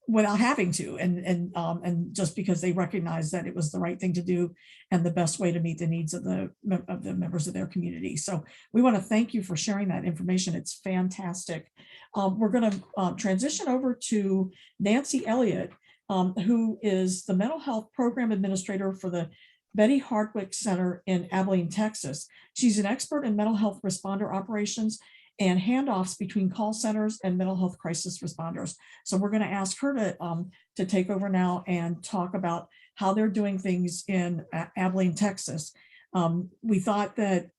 without having to, and just because they recognize that it was the right thing to do and the best way to meet the needs of the members of their community. So we want to thank you for sharing that information. It's fantastic. We're going to transition over to Nancy Elliott, who is the mental health program administrator for the Betty Hardwick Center in Abilene, Texas. She's an expert in mental health responder operations and handoffs between call centers and mental health crisis responders. So we're going to ask her to take over now and talk about how they're doing things in Abilene, Texas. We thought that,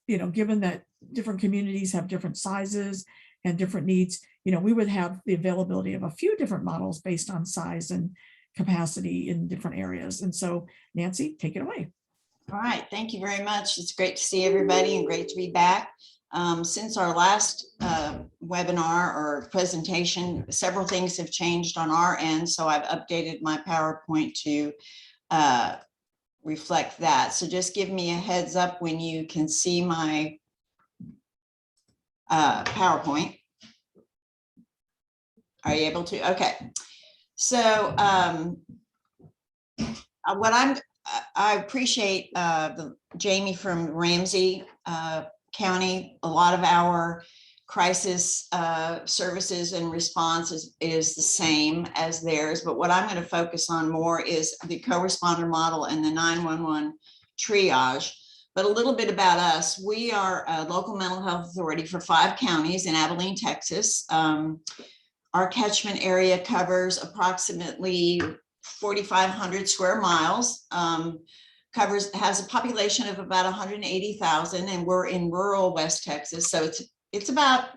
given that different communities have different sizes and different needs, we would have the availability of a few different models based on size and capacity in different areas. And so Nancy, take it away. All right, thank you very much. It's great to see everybody and great to be back. Since our last webinar or presentation, several things have changed on our end. So I've updated my PowerPoint to reflect that. So just give me a heads up when you can see my PowerPoint. Are you able to? Okay. So I appreciate Jamie from Ramsey County. A lot of our crisis services and response is the same as theirs, but what I'm going to focus on more is the co-responder model and the 911 triage. But a little bit about us. We are a local mental health authority for 5 counties in Abilene, Texas. Our catchment area covers approximately 4,500 square miles. Has a population of about 180,000, and we're in rural West Texas. So it's about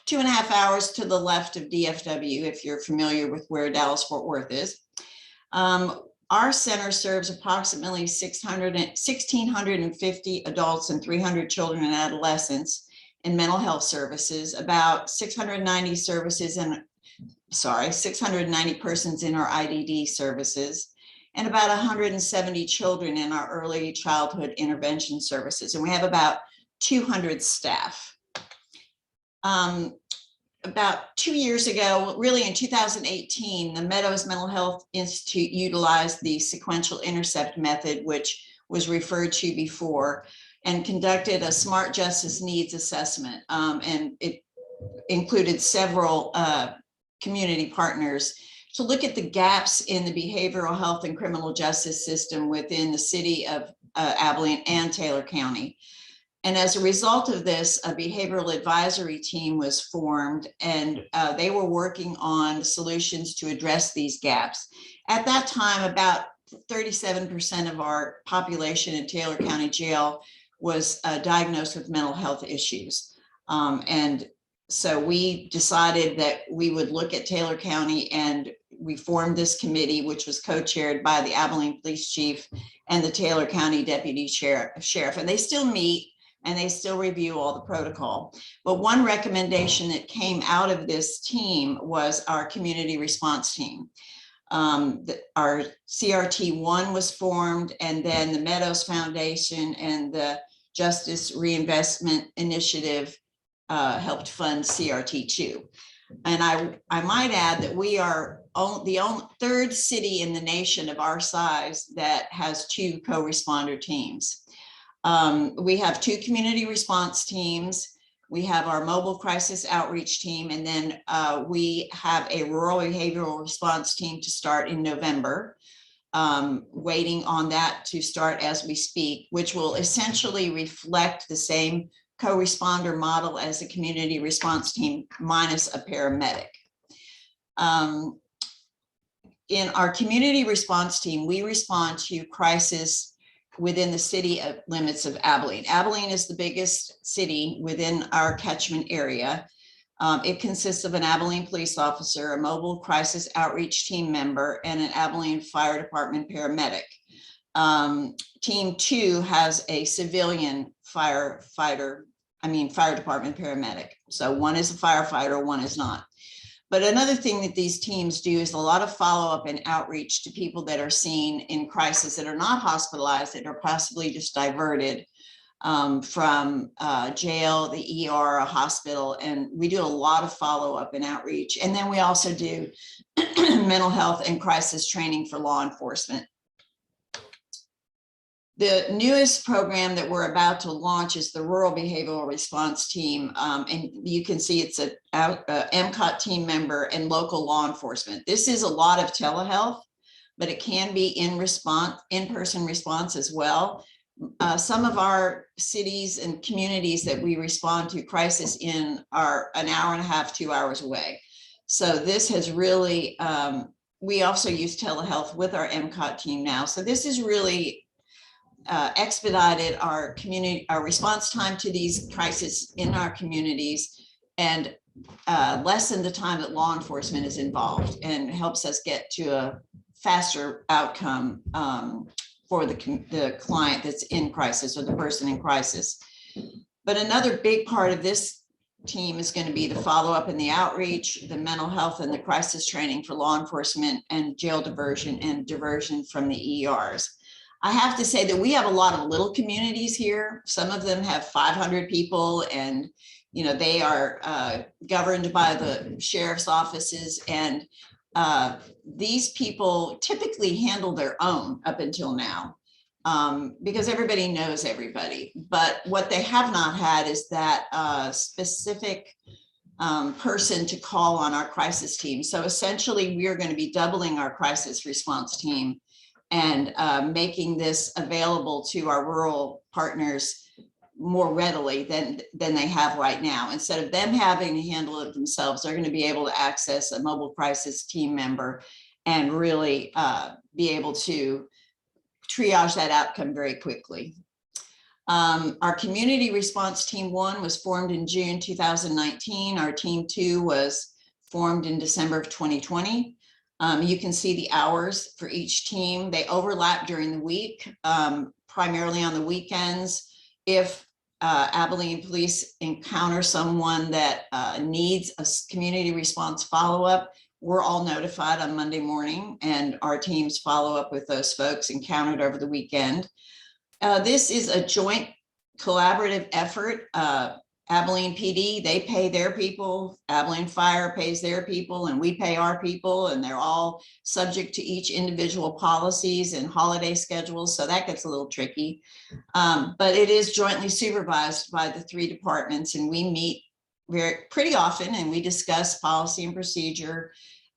2.5 hours to the left of DFW, if you're familiar with where Dallas-Fort Worth is. Our center serves approximately 1,650 adults and 300 children and adolescents in mental health services, about 690 persons in our IDD services, and about 170 children in our early childhood intervention services. And we have about 200 staff. About 2 years ago, really in 2018, the Meadows Mental Health Institute utilized the sequential intercept method, which was referred to before, and conducted a smart justice needs assessment. And it included several community partners to look at the gaps in the behavioral health and criminal justice system within the city of Abilene and Taylor County. And as a result of this, a behavioral advisory team was formed, and they were working on solutions to address these gaps. At that time, about 37% of our population in Taylor County Jail was diagnosed with mental health issues. And so we decided that we would look at Taylor County, and we formed this committee, which was co-chaired by the Abilene Police Chief and the Taylor County Deputy Sheriff. And they still meet and they still review all the protocol. But one recommendation that came out of this team was our community response team. Our CRT1 was formed, and then the Meadows Foundation and the Justice Reinvestment Initiative helped fund CRT2. And I might add that we are the third city in the nation of our size that has 2 co-responder teams. We have 2 community response teams. We have our mobile crisis outreach team, and then we have a rural behavioral response team to start in November. Waiting on that to start as we speak, which will essentially reflect the same co-responder model as the community response team minus a paramedic. In our community response team, we respond to crisis within the city limits of Abilene. Abilene is the biggest city within our catchment area. It consists of an Abilene police officer, a mobile crisis outreach team member, and an Abilene Fire Department paramedic. Team 2 has a civilian fire department paramedic. So one is a firefighter, one is not. But another thing that these teams do is a lot of follow-up and outreach to people that are seen in crisis that are not hospitalized, that are possibly just diverted from jail, the ER, a hospital. And we do a lot of follow-up and outreach. And then we also do mental health and crisis training for law enforcement. The newest program that we're about to launch is the Rural Behavioral Response Team. And you can see it's a MCOT team member and local law enforcement. This is a lot of telehealth, but it can be in-person response as well. Some of our cities and communities that we respond to crisis in are an hour and a half, 2 hours away. So this has really, we also use telehealth with our MCOT team now. So this is really expedited our response time to these crises in our communities, and lessen the time that law enforcement is involved, and helps us get to a faster outcome for the client that's in crisis, or the person in crisis. But another big part of this team is going to be the follow-up and the outreach, the mental health and the crisis training for law enforcement, and jail diversion and diversion from the ERs. I have to say that we have a lot of little communities here. Some of them have 500 people, and they are governed by the sheriff's offices, and these people typically handle their own up until now, because everybody knows everybody. But what they have not had is that specific person to call on our crisis team. So essentially, we are going to be doubling our crisis response team and making this available to our rural partners more readily than they have right now. Instead of them having to handle it themselves, they're going to be able to access a mobile crisis team member and really be able to triage that outcome very quickly. Our community response team 1 was formed in June 2019. Our team 2 was formed in December of 2020. You can see the hours for each team. They overlap during the week, primarily on the weekends. If Abilene Police encounter someone that needs a community response follow-up, we're all notified on Monday morning, and our teams follow up with those folks encountered over the weekend. This is a joint collaborative effort. Abilene PD, they pay their people, Abilene Fire pays their people, and we pay our people, and they're all subject to each individual policies and holiday schedules, so that gets a little tricky. But it is jointly supervised by the 3 departments, and we meet pretty often, and we discuss policy and procedure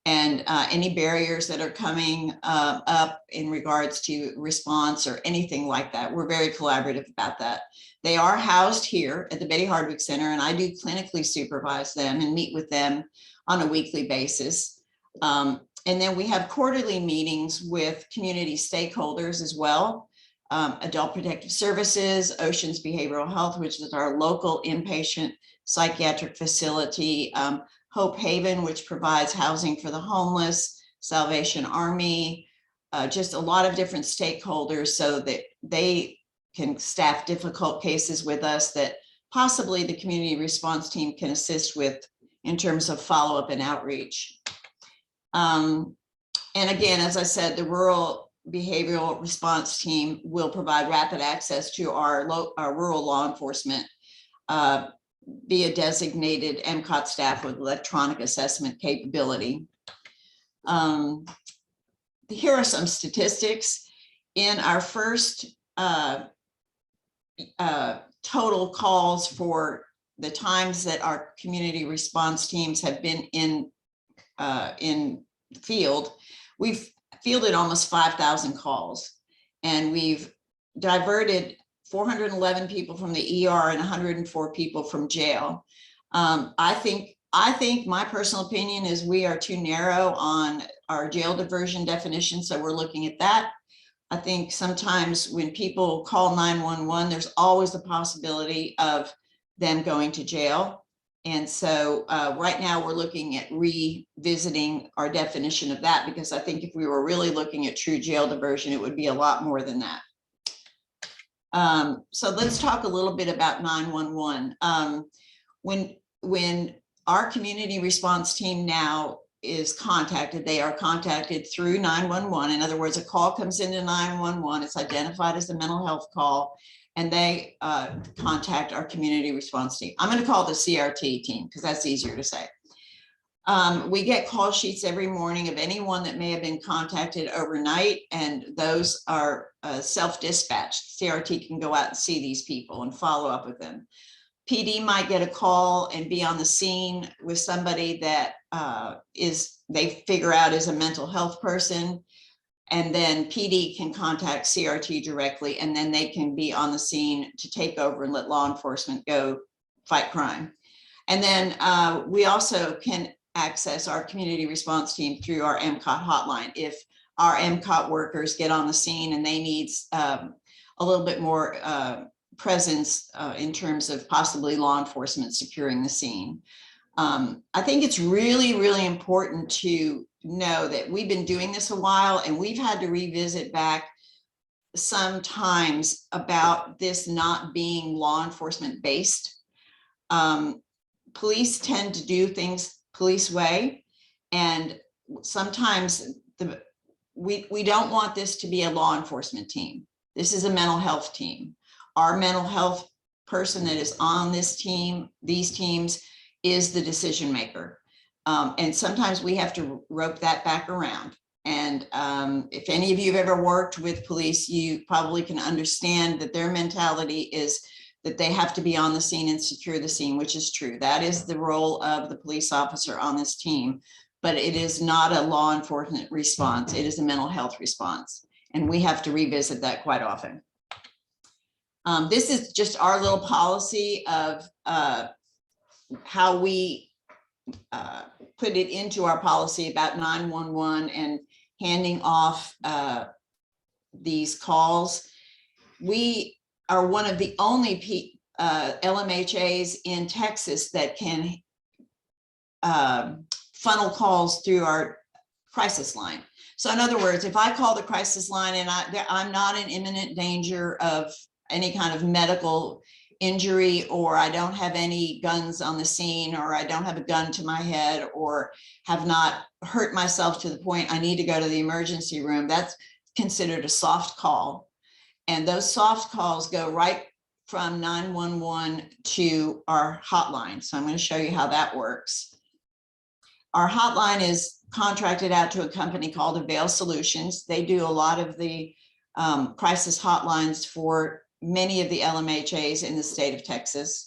and any barriers that are coming up in regards to response or anything like that. We're very collaborative about that. They are housed here at the Betty Hardwick Center, and I do clinically supervise them and meet with them on a weekly basis. And then we have quarterly meetings with community stakeholders as well. Adult Protective Services, Oceans Behavioral Health, which is our local inpatient psychiatric facility, Hope Haven, which provides housing for the homeless, Salvation Army, just a lot of different stakeholders so that they can staff difficult cases with us that possibly the community response team can assist with in terms of follow-up and outreach. And again, as I said, the Rural Behavioral Response Team will provide rapid access to our rural law enforcement via designated MCOT staff with electronic assessment capability. Here are some statistics. In our first total calls for the times that our community response teams have been in field, we've fielded almost 5,000 calls, and we've diverted 411 people from the ER and 104 people from jail. I think my personal opinion is we are too narrow on our jail diversion definition, so we're looking at that. I think sometimes when people call 911, there's always the possibility of them going to jail. And so right now we're looking at revisiting our definition of that, because I think if we were really looking at true jail diversion, it would be a lot more than that. So let's talk a little bit about 911. When our community response team now is contacted. They are contacted through 911. In other words, a call comes into 911. It's identified as a mental health call, and they contact our community response team. I'm going to call it the CRT team because that's easier to say. We get call sheets every morning of anyone that may have been contacted overnight, and those are self-dispatched. CRT can go out and see these people and follow up with them. PD might get a call and be on the scene with somebody that they figure out is a mental health person. And then PD can contact CRT directly, and then they can be on the scene to take over and let law enforcement go fight crime. And then we also can access our community response team through our MCOT hotline. If our MCOT workers get on the scene and they need a little bit more presence in terms of possibly law enforcement securing the scene. I think it's really, really important to know that we've been doing this a while, and we've had to revisit back sometimes about this not being law enforcement based. Police tend to do things police way, and sometimes we don't want this to be a law enforcement team. This is a mental health team. Our mental health person that is on this team, these teams, is the decision maker. And sometimes we have to rope that back around. And if any of you have ever worked with police, you probably can understand that their mentality is that they have to be on the scene and secure the scene, which is true. That is the role of the police officer on this team, but it is not a law enforcement response. It is a mental health response. And we have to revisit that quite often. This is just our little policy of how we put it into our policy about 911 and handing off these calls. We are one of the only LMHAs in Texas that can funnel calls through our crisis line. So in other words, if I call the crisis line and I'm not in imminent danger of any kind of medical injury, or I don't have any guns on the scene, or I don't have a gun to my head, or have not hurt myself to the point I need to go to the emergency room, that's considered a soft call. And those soft calls go right from 911 to our hotline. So I'm going to show you how that works. Our hotline is contracted out to a company called Avail Solutions. They do a lot of the crisis hotlines for many of the LMHAs in the state of Texas.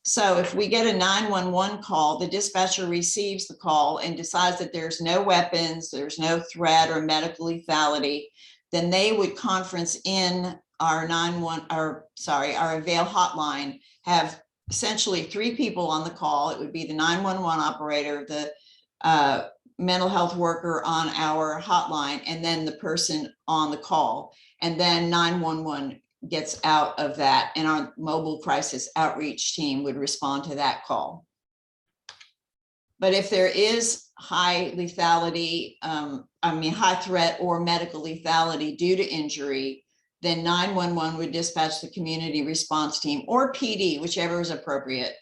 So if we get a 911 call, the dispatcher receives the call and decides that there's no weapons, there's no threat or medical lethality, then they would conference in our Avail hotline, have essentially 3 people on the call. It would be the 911 operator, the mental health worker on our hotline, and then the person on the call. And then 911 gets out of that, and our mobile crisis outreach team would respond to that call. But if there is high lethality, high threat or medical lethality due to injury, then 911 would dispatch the community response team or PD, whichever is appropriate.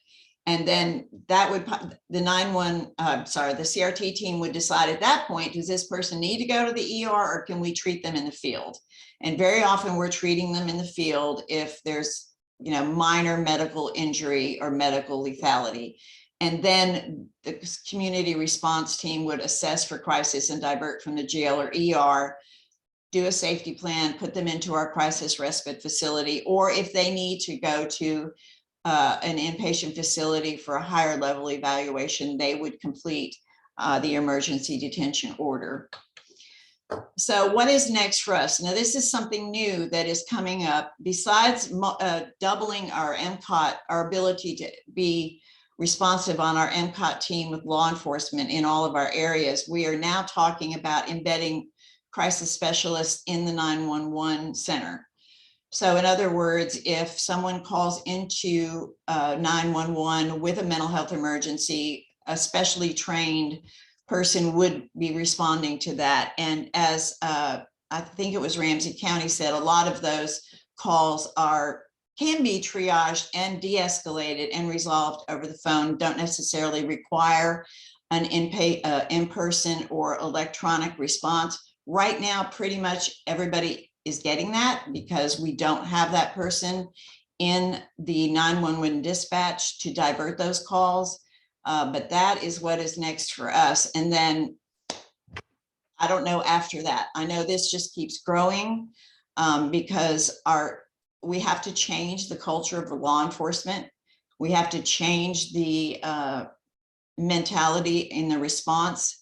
And then that would, the CRT team would decide at that point, does this person need to go to the ER, or can we treat them in the field? And very often we're treating them in the field if there's, minor medical injury or medical lethality. And then the community response team would assess for crisis and divert from the jail or ER, do a safety plan, put them into our crisis respite facility, or if they need to go to an inpatient facility for a higher level evaluation, they would complete the emergency detention order. So what is next for us? Now, this is something new that is coming up. Besides doubling our MCOT, our ability to be responsive on our MCOT team with law enforcement in all of our areas, we are now talking about embedding crisis specialists in the 911 center. So in other words, if someone calls into 911 with a mental health emergency, a specially trained person would be responding to that. And as I think it was Ramsey County said, a lot of those calls are can be triaged and de-escalated and resolved over the phone, don't necessarily require an in-person or electronic response. Right now, pretty much everybody is getting that because we don't have that person in the 911 dispatch to divert those calls. But that is what is next for us. And then I don't know after that. I know this just keeps growing because we have to change the culture of the law enforcement. We have to change the mentality in the response.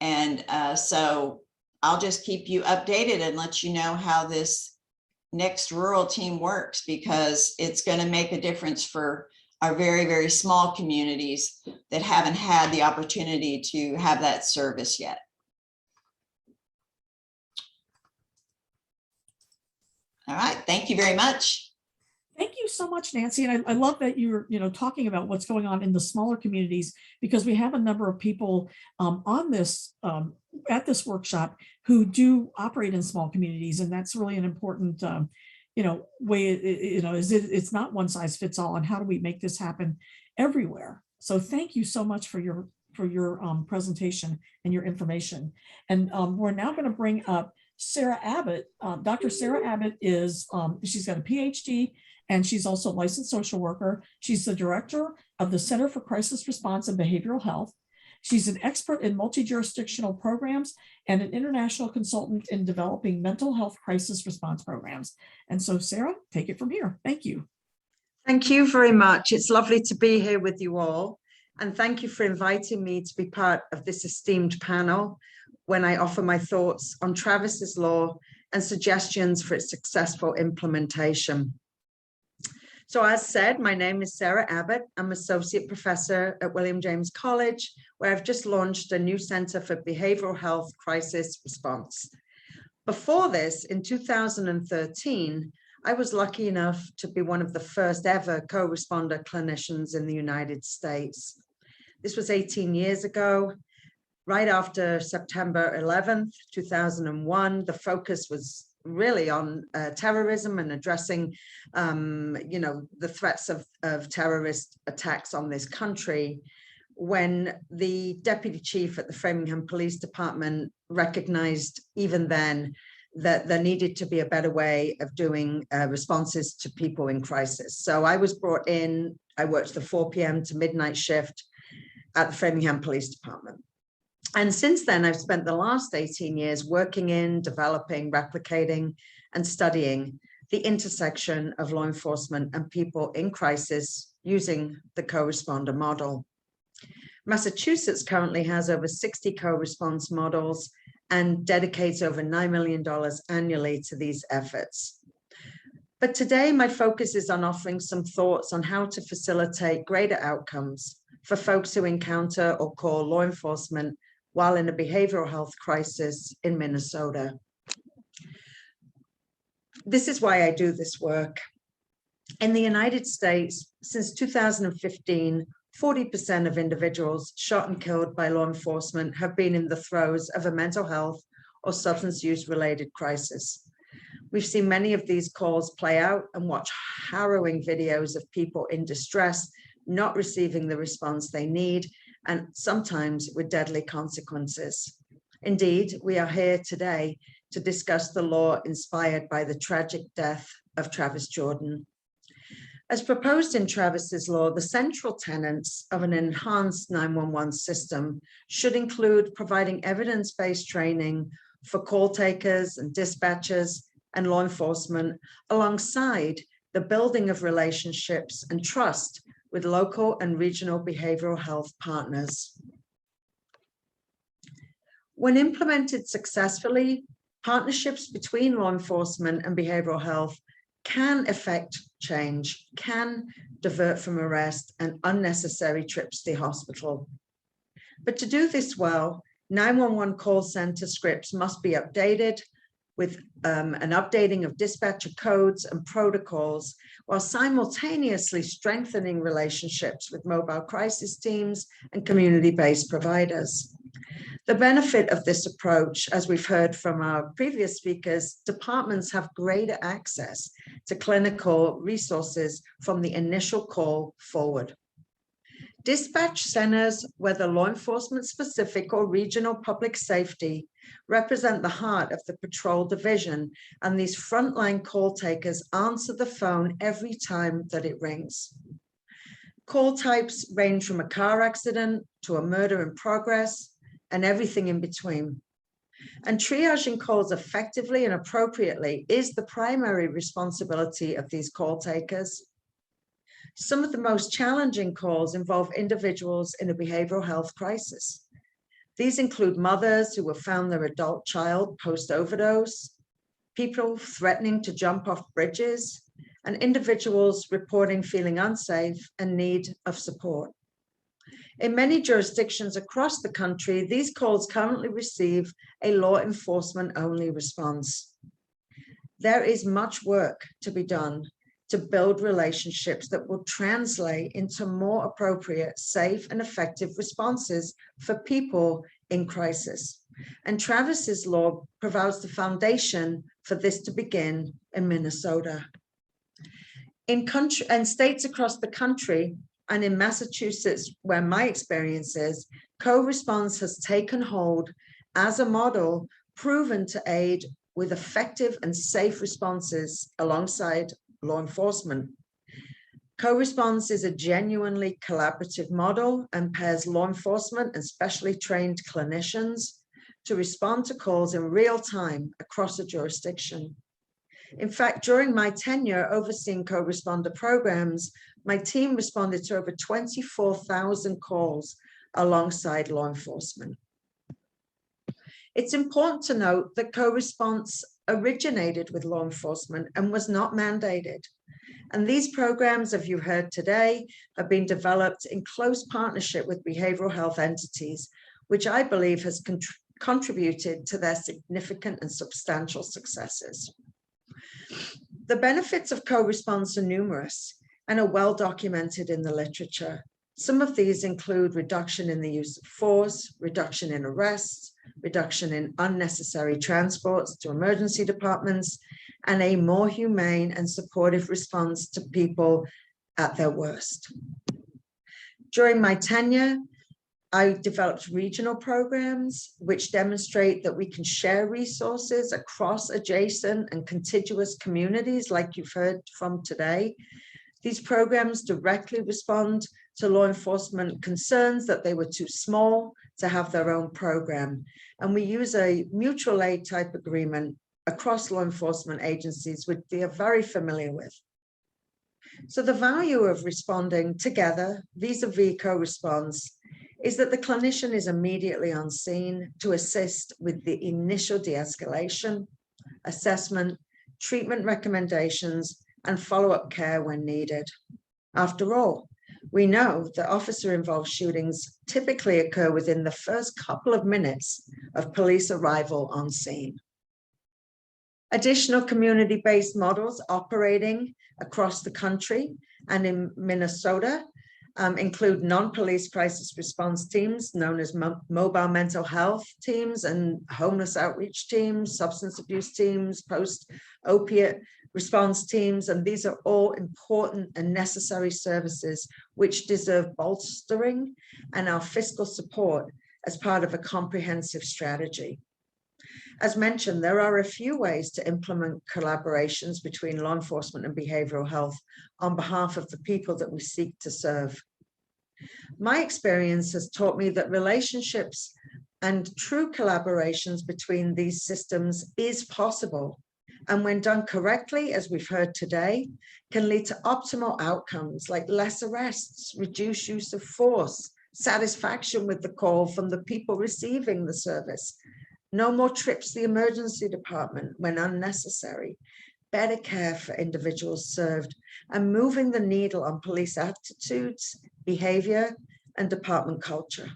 And so I'll just keep you updated and let you know how this next rural team works, because it's going to make a difference for our very, very small communities that haven't had the opportunity to have that service yet. All right, thank you very much. Thank you so much, Nancy. And I love that you're, talking about what's going on in the smaller communities, because we have a number of people on this at this workshop who do operate in small communities, and that's really an important way. It's not one size fits all, and how do we make this happen everywhere? So thank you so much for your presentation and your information. And we're now going to bring up Sarah Abbott. Dr. Sarah Abbott is, she's got a PhD, and she's also a licensed social worker. She's the director of the Center for Crisis Response and Behavioral Health. She's an expert in multi-jurisdictional programs and an international consultant in developing mental health crisis response programs. And so, Sarah, take it from here. Thank you. Thank you very much. It's lovely to be here with you all. And thank you for inviting me to be part of this esteemed panel when I offer my thoughts on Travis's Law and suggestions for its successful implementation. So as said, my name is Sarah Abbott. I'm Associate Professor at William James College, where I've just launched a new Center for Behavioral Health Crisis Response. Before this, in 2013, I was lucky enough to be one of the first ever co-responder clinicians in the United States. This was 18 years ago. Right after September 11th, 2001, the focus was really on terrorism and addressing, the threats of terrorist attacks on this country, when the deputy chief at the Framingham Police Department recognized even then that there needed to be a better way of doing responses to people in crisis. So I was brought in, I worked the 4 p.m. to midnight shift at the Framingham Police Department. And since then, I've spent the last 18 years working in, developing, replicating, and studying the intersection of law enforcement and people in crisis using the co-responder model. Massachusetts currently has over 60 co-response models and dedicates over $9 million annually to these efforts. But today, my focus is on offering some thoughts on how to facilitate greater outcomes for folks who encounter or call law enforcement while in a behavioral health crisis in Minnesota. This is why I do this work. In the United States, since 2015, 40% of individuals shot and killed by law enforcement have been in the throes of a mental health or substance use related crisis. We've seen many of these calls play out and watch harrowing videos of people in distress, not receiving the response they need, and sometimes with deadly consequences. Indeed, we are here today to discuss the law inspired by the tragic death of Travis Jordan. As proposed in Travis's Law, the central tenets of an enhanced 911 system should include providing evidence-based training for call takers and dispatchers and law enforcement, alongside the building of relationships and trust with local and regional behavioral health partners. When implemented successfully, partnerships between law enforcement and behavioral health can effect change, can divert from arrest and unnecessary trips to the hospital. But to do this well, 911 call center scripts must be updated with an updating of dispatcher codes and protocols, while simultaneously strengthening relationships with mobile crisis teams and community-based providers. The benefit of this approach, as we've heard from our previous speakers, departments have greater access to clinical resources from the initial call forward. Dispatch centers, whether law enforcement specific or regional public safety, represent the heart of the patrol division, and these frontline call takers answer the phone every time that it rings. Call types range from a car accident to a murder in progress and everything in between. And triaging calls effectively and appropriately is the primary responsibility of these call takers. Some of the most challenging calls involve individuals in a behavioral health crisis. These include mothers who have found their adult child post-overdose, people threatening to jump off bridges, and individuals reporting feeling unsafe and need of support. In many jurisdictions across the country, these calls currently receive a law enforcement only response. There is much work to be done to build relationships that will translate into more appropriate, safe, and effective responses for people in crisis. And Travis's law provides the foundation for this to begin in Minnesota. In country and states across the country, and in Massachusetts, where my experience is, co-response has taken hold as a model proven to aid with effective and safe responses alongside law enforcement. Co-response is a genuinely collaborative model and pairs law enforcement and specially trained clinicians to respond to calls in real time across a jurisdiction. In fact, during my tenure overseeing co-responder programs, my team responded to over 24,000 calls alongside law enforcement. It's important to note that co-response originated with law enforcement and was not mandated. And these programs, as you heard today, have been developed in close partnership with behavioral health entities, which I believe has contributed to their significant and substantial successes. The benefits of co-response are numerous and are well documented in the literature. Some of these include reduction in the use of force, reduction in arrests, reduction in unnecessary transports to emergency departments, and a more humane and supportive response to people at their worst. During my tenure, I developed regional programs which demonstrate that we can share resources across adjacent and contiguous communities, like you've heard from today. These programs directly respond to law enforcement concerns that they were too small to have their own program. And we use a mutual aid type agreement across law enforcement agencies, which they are very familiar with. So the value of responding together vis-a-vis co-response is that the clinician is immediately on scene to assist with the initial de-escalation, assessment, treatment recommendations, and follow-up care when needed. After all, we know that officer-involved shootings typically occur within the first couple of minutes of police arrival on scene. Additional community-based models operating across the country and in Minnesota include non-police crisis response teams known as mobile mental health teams and homeless outreach teams, substance abuse teams, post-opiate response teams, and these are all important and necessary services which deserve bolstering and our fiscal support as part of a comprehensive strategy. As mentioned, there are a few ways to implement collaborations between law enforcement and behavioral health on behalf of the people that we seek to serve. My experience has taught me that relationships and true collaborations between these systems is possible, and when done correctly, as we've heard today, can lead to optimal outcomes like less arrests, reduced use of force, satisfaction with the call from the people receiving the service, no more trips to the emergency department when unnecessary, better care for individuals served, and moving the needle on police attitudes, behavior, and department culture.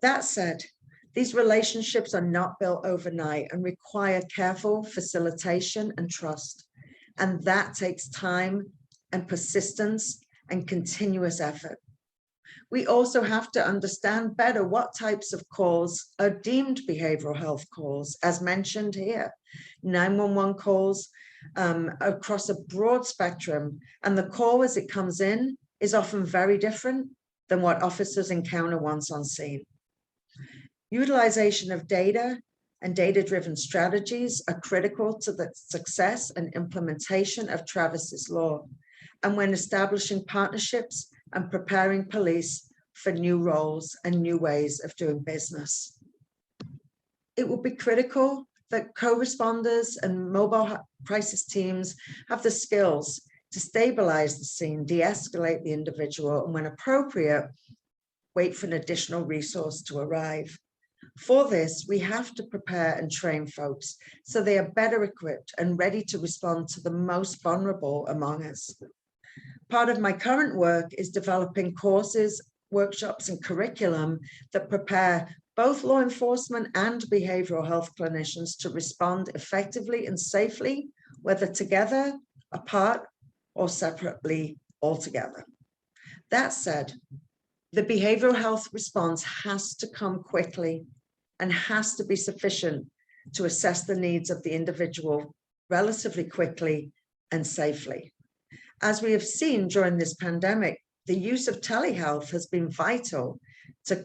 That said, these relationships are not built overnight and require careful facilitation and trust. And that takes time and persistence and continuous effort. We also have to understand better what types of calls are deemed behavioral health calls, as mentioned here. 911 calls across a broad spectrum, and the call as it comes in is often very different than what officers encounter once on scene. Utilization of data and data-driven strategies are critical to the success and implementation of Travis's law, and when establishing partnerships and preparing police for new roles and new ways of doing business. It will be critical that co-responders and mobile crisis teams have the skills to stabilize the scene, de-escalate the individual, and when appropriate, wait for an additional resource to arrive. For this, we have to prepare and train folks so they are better equipped and ready to respond to the most vulnerable among us. Part of my current work is developing courses, workshops, and curriculum that prepare both law enforcement and behavioral health clinicians to respond effectively and safely, whether together, apart, or separately altogether. That said, the behavioral health response has to come quickly and has to be sufficient to assess the needs of the individual relatively quickly and safely. As we have seen during this pandemic, the use of telehealth has been vital to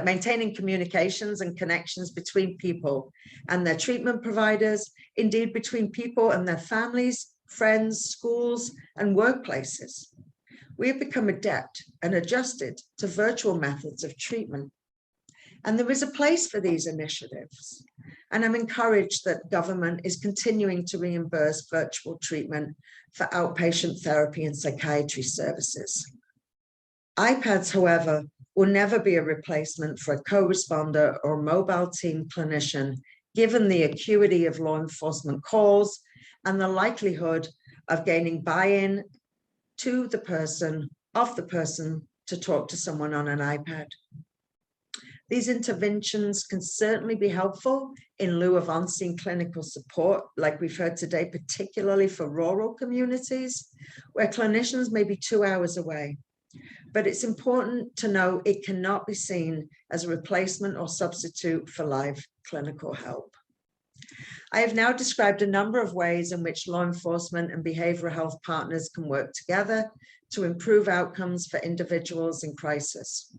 maintaining communications and connections between people and their treatment providers, indeed between people and their families, friends, schools, and workplaces. We have become adept and adjusted to virtual methods of treatment. And there is a place for these initiatives. And I'm encouraged that government is continuing to reimburse virtual treatment for outpatient therapy and psychiatry services. iPads, however, will never be a replacement for a co-responder or mobile team clinician, given the acuity of law enforcement calls and the likelihood of gaining buy-in to the person, to talk to someone on an iPad. These interventions can certainly be helpful in lieu of on-scene clinical support, like we've heard today, particularly for rural communities, where clinicians may be 2 hours away. But it's important to know it cannot be seen as a replacement or substitute for live clinical help. I have now described a number of ways in which law enforcement and behavioral health partners can work together to improve outcomes for individuals in crisis.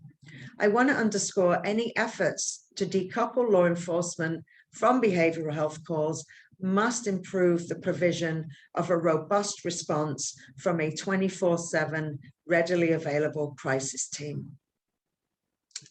I want to underscore any efforts to decouple law enforcement from behavioral health calls must improve the provision of a robust response from a 24/7 readily available crisis team.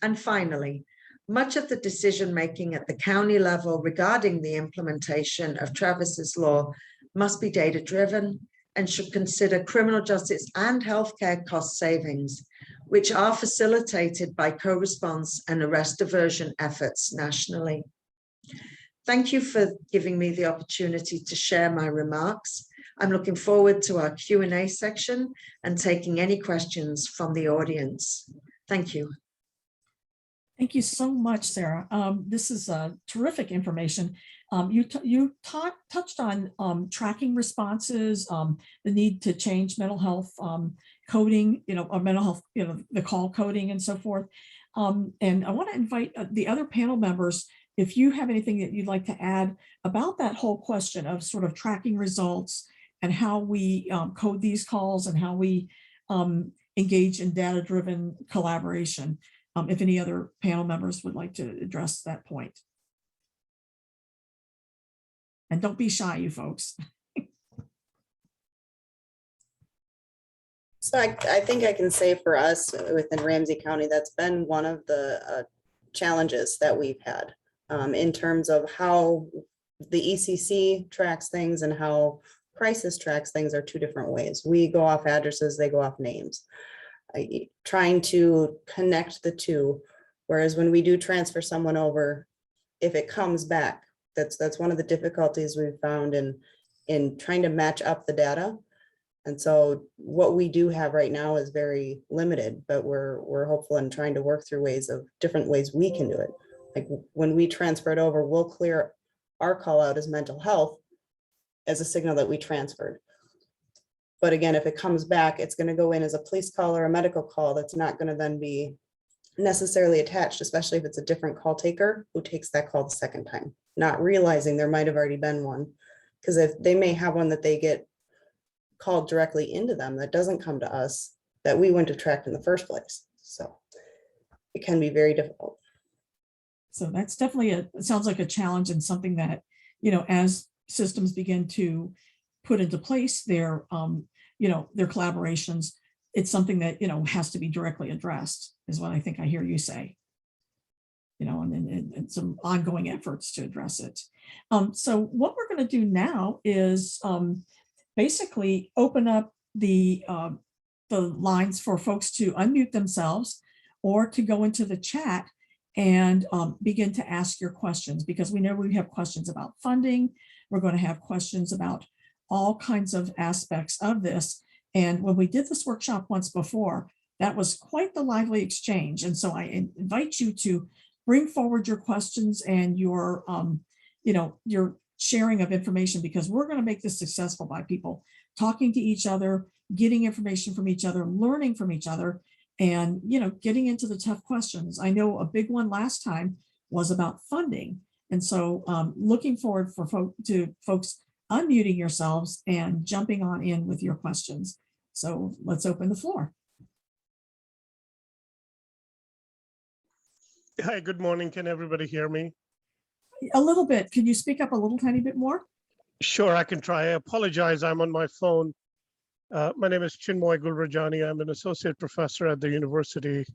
And finally, much of the decision-making at the county level regarding the implementation of Travis's law must be data-driven and should consider criminal justice and healthcare cost savings, which are facilitated by co-response and arrest diversion efforts nationally. Thank you for giving me the opportunity to share my remarks. I'm looking forward to our Q&A section and taking any questions from the audience. Thank you. Thank you so much, Sarah. This is terrific information. You touched on tracking responses, the need to change mental health coding, or mental health, the call coding and so forth. And I want to invite the other panel members, if you have anything that you'd like to add about that whole question of sort of tracking results and how we code these calls and how we engage in data-driven collaboration. If any other panel members would like to address that point. And don't be shy, you folks. So I think I can say for us within Ramsey County, that's been one of the challenges that we've had in terms of how the ECC tracks things and how crisis tracks things are two different ways. We go off addresses, they go off names. Trying to connect the two, whereas when we do transfer someone over, if it comes back, that's one of the difficulties we've found in trying to match up the data. And so what we do have right now is very limited, but we're hopeful and trying to work through different ways we can do it. Like when we transfer it over, we'll clear our call out as mental health as a signal that we transferred. But again, if it comes back, it's going to go in as a police call or a medical call. That's not going to then be necessarily attached, especially if it's a different call taker who takes that call the second time, not realizing there might have already been one. Because if they may have one that they get called directly into them that doesn't come to us, that we wouldn't have tracked in the first place. So it can be very difficult. So that's definitely it sounds like a challenge and something that, as systems begin to put into place their, their collaborations, it's something that, has to be directly addressed, is what I think I hear you say. And some ongoing efforts to address it. So what we're going to do now is basically open up the lines for folks to unmute themselves or to go into the chat and begin to ask your questions, because we know we have questions about funding. We're going to have questions about all kinds of aspects of this. And when we did this workshop once before, that was quite the lively exchange. And so I invite you to bring forward your questions and your sharing of information, because we're going to make this successful by people talking to each other, getting information from each other, learning from each other, and getting into the tough questions. I know a big one last time was about funding. And so looking forward for folks unmuting yourselves and jumping on in with your questions. So let's open the floor. Hi, good morning. Can everybody hear me? A little bit. Can you speak up a little tiny bit more? Sure, I can try. I apologize. I'm on my phone. My name is Chinmoy Gulrajani. I'm an associate professor at the university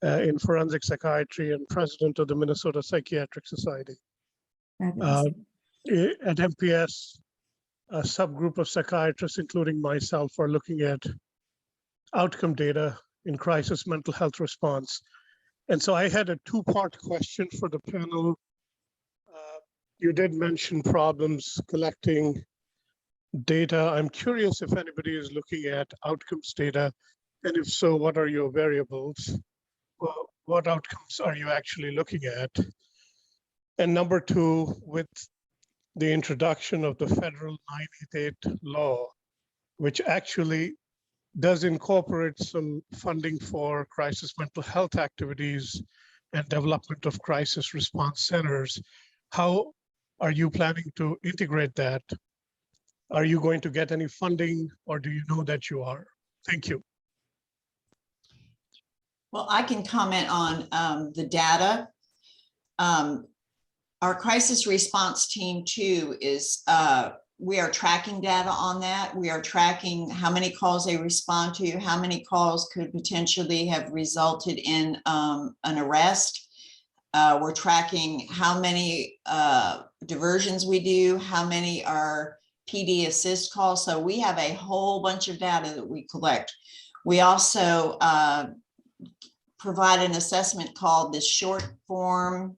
in forensic psychiatry and president of the Minnesota Psychiatric Society. At MPS, a subgroup of psychiatrists, including myself, are looking at outcome data in crisis mental health response. And so I had a two-part question for the panel. You did mention problems collecting data. I'm curious if anybody is looking at outcomes data, and if so, what are your variables? Well, what outcomes are you actually looking at? And number two, with the introduction of the federal 988 law, which actually does incorporate some funding for crisis mental health activities and development of crisis response centers, how are you planning to integrate that? Are you going to get any funding, or do you know that you are? Thank you. Well, I can comment on the data. Our crisis response team too is, we are tracking data on that. We are tracking how many calls they respond to, how many calls could potentially have resulted in an arrest. We're tracking how many diversions we do, how many are PD assist calls. So we have a whole bunch of data that we collect. We also provide an assessment called the short form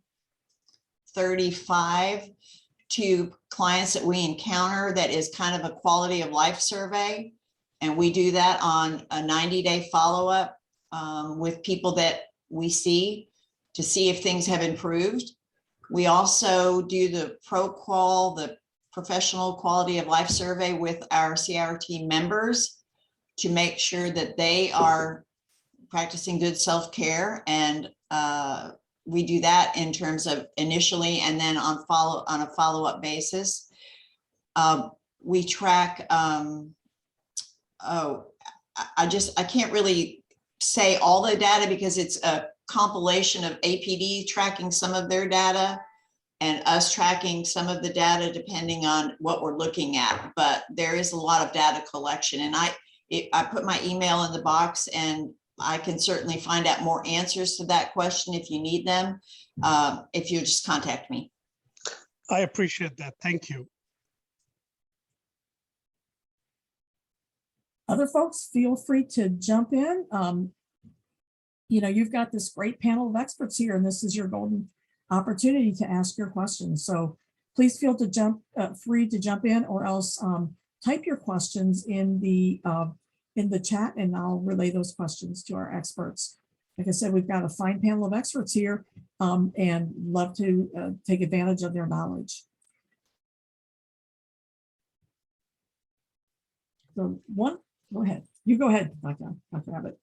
35 to clients that we encounter, that is kind of a quality of life survey. And we do that on a 90-day follow-up with people that we see to see if things have improved. We also do the ProQual, the professional quality of life survey, with our CRT members to make sure that they are practicing good self-care. And we do that in terms of initially and then on a follow-up basis. We track, I can't really say all the data because it's a compilation of APD tracking some of their data and us tracking some of the data depending on what we're looking at. But there is a lot of data collection, and I put my email in the box, and I can certainly find out more answers to that question if you need them, if you just contact me. I appreciate that. Thank you. Other folks, feel free to jump in. You've got this great panel of experts here, and this is your golden opportunity to ask your questions. So please feel free to jump in, or else type your questions in the chat, and I'll relay those questions to our experts. Like I said, we've got a fine panel of experts here, and love to take advantage of their knowledge. the one, go ahead. You go ahead, Dr. Abbott.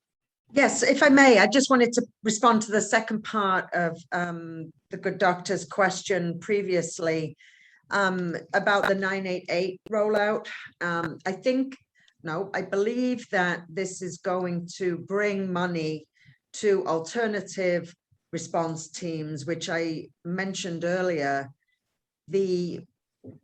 Yes, if I may, I just wanted to respond to the second part of the good doctor's question previously about the 988 rollout. I believe that this is going to bring money to alternative response teams, which I mentioned earlier.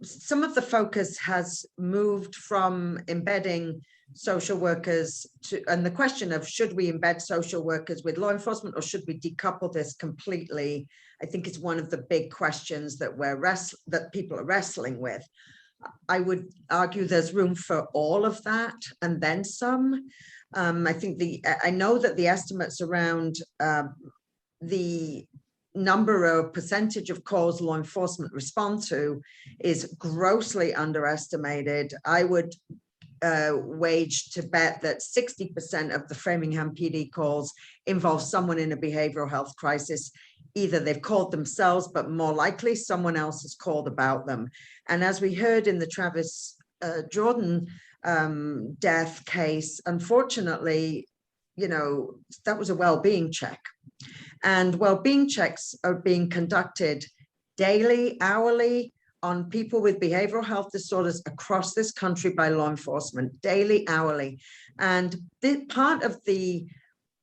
Some of the focus has moved from embedding social workers to, and the question of should we embed social workers with law enforcement or should we decouple this completely? I think it's one of the big questions that that people are wrestling with. I would argue there's room for all of that and then some. I know that the estimates around the number of percentage of calls law enforcement respond to is grossly underestimated. I would wage to bet that 60% of the Framingham PD calls involve someone in a behavioral health crisis. Either they've called themselves, but more likely someone else has called about them. And as we heard in the Travis Jordan death case, unfortunately, that was a well-being check. And well-being checks are being conducted daily, hourly, on people with behavioral health disorders across this country by law enforcement, daily, hourly. And part of the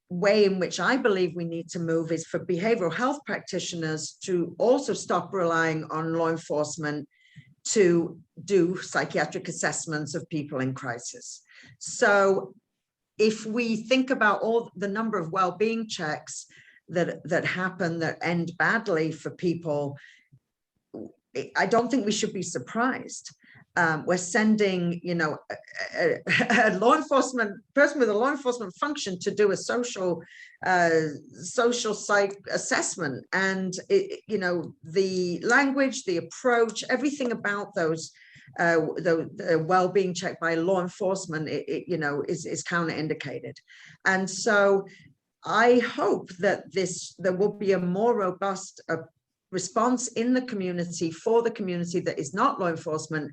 way in which I believe we need to move is for behavioral health practitioners to also stop relying on law enforcement to do psychiatric assessments of people in crisis. So if we think about all the number of well-being checks that happen that end badly for people, I don't think we should be surprised. We're sending, a law enforcement person with a law enforcement function to do a social psych assessment, and the language, the approach, everything about those the well-being check by law enforcement, is counterindicated, and so I hope that there will be a more robust response in the community for the community that is not law enforcement,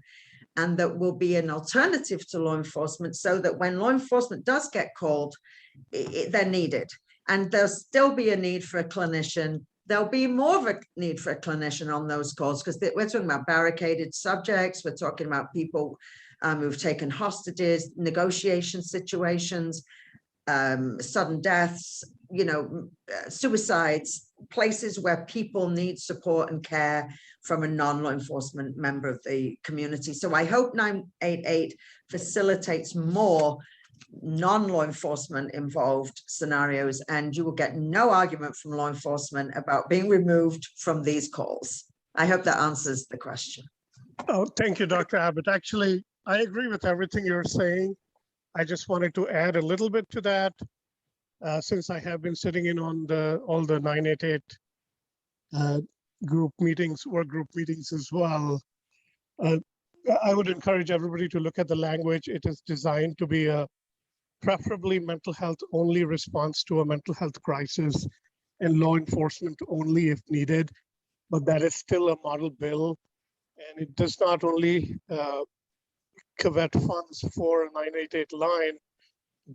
and that will be an alternative to law enforcement, so that when law enforcement does get called, they're needed. And there'll still be a need for a clinician. There'll be more of a need for a clinician on those calls, because we're talking about barricaded subjects. We're talking about people who've taken hostages, negotiation situations, sudden deaths, suicides, places where people need support and care from a non-law enforcement member of the community. So I hope 988 facilitates more non-law enforcement involved scenarios, and you will get no argument from law enforcement about being removed from these calls. I hope that answers the question. Oh, thank you, Dr. Abbott. Actually, I agree with everything you're saying. I just wanted to add a little bit to that, since I have been sitting in on all the 988 work group meetings as well. I would encourage everybody to look at the language. It is designed to be a preferably mental health only response to a mental health crisis, and law enforcement only if needed, but that is still a model bill, and it does not only covet funds for a 988 line,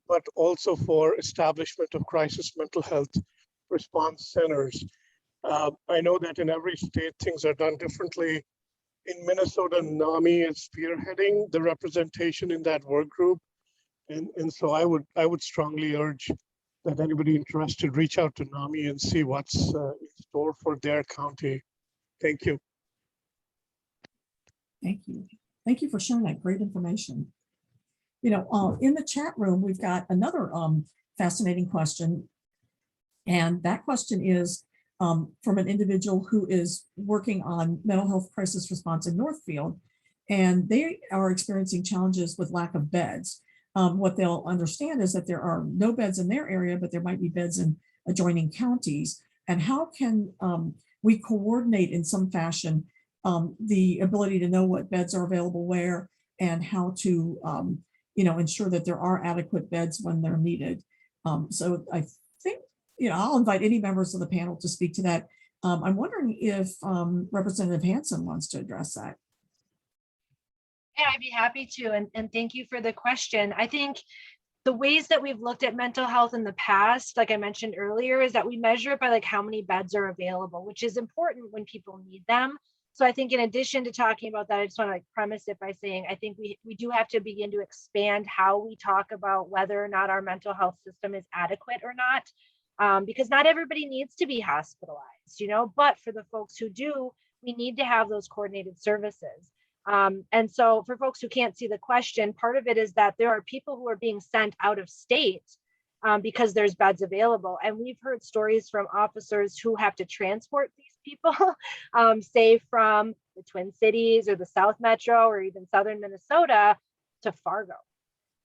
but also for establishment of crisis mental health response centers. I know that in every state things are done differently. In Minnesota, NAMI is spearheading the representation in that work group, and so I would strongly urge that anybody interested reach out to NAMI and see what's in store for their county. Thank you. Thank you. Thank you for sharing that great information. In the chat room, we've got another fascinating question. And that question is from an individual who is working on mental health crisis response in Northfield, and they are experiencing challenges with lack of beds. What they'll understand is that there are no beds in their area, but there might be beds in adjoining counties. And how can we coordinate in some fashion the ability to know what beds are available where, and how to ensure that there are adequate beds when they're needed. So I think, I'll invite any members of the panel to speak to that. I'm wondering if Representative Hansen wants to address that. Yeah, I'd be happy to. And thank you for the question. I think the ways that we've looked at mental health in the past, like I mentioned earlier, is that we measure it by like how many beds are available, which is important when people need them. So I think in addition to talking about that, I just want to like premise it by saying, I think we do have to begin to expand how we talk about whether or not our mental health system is adequate or not. Because not everybody needs to be hospitalized, you know, but for the folks who do, we need to have those coordinated services. And so for folks who can't see the question, part of it is that there are people who are being sent out of state because there's beds available. And we've heard stories from officers who have to transport these people, say from the Twin Cities or the South Metro or even Southern Minnesota to Fargo,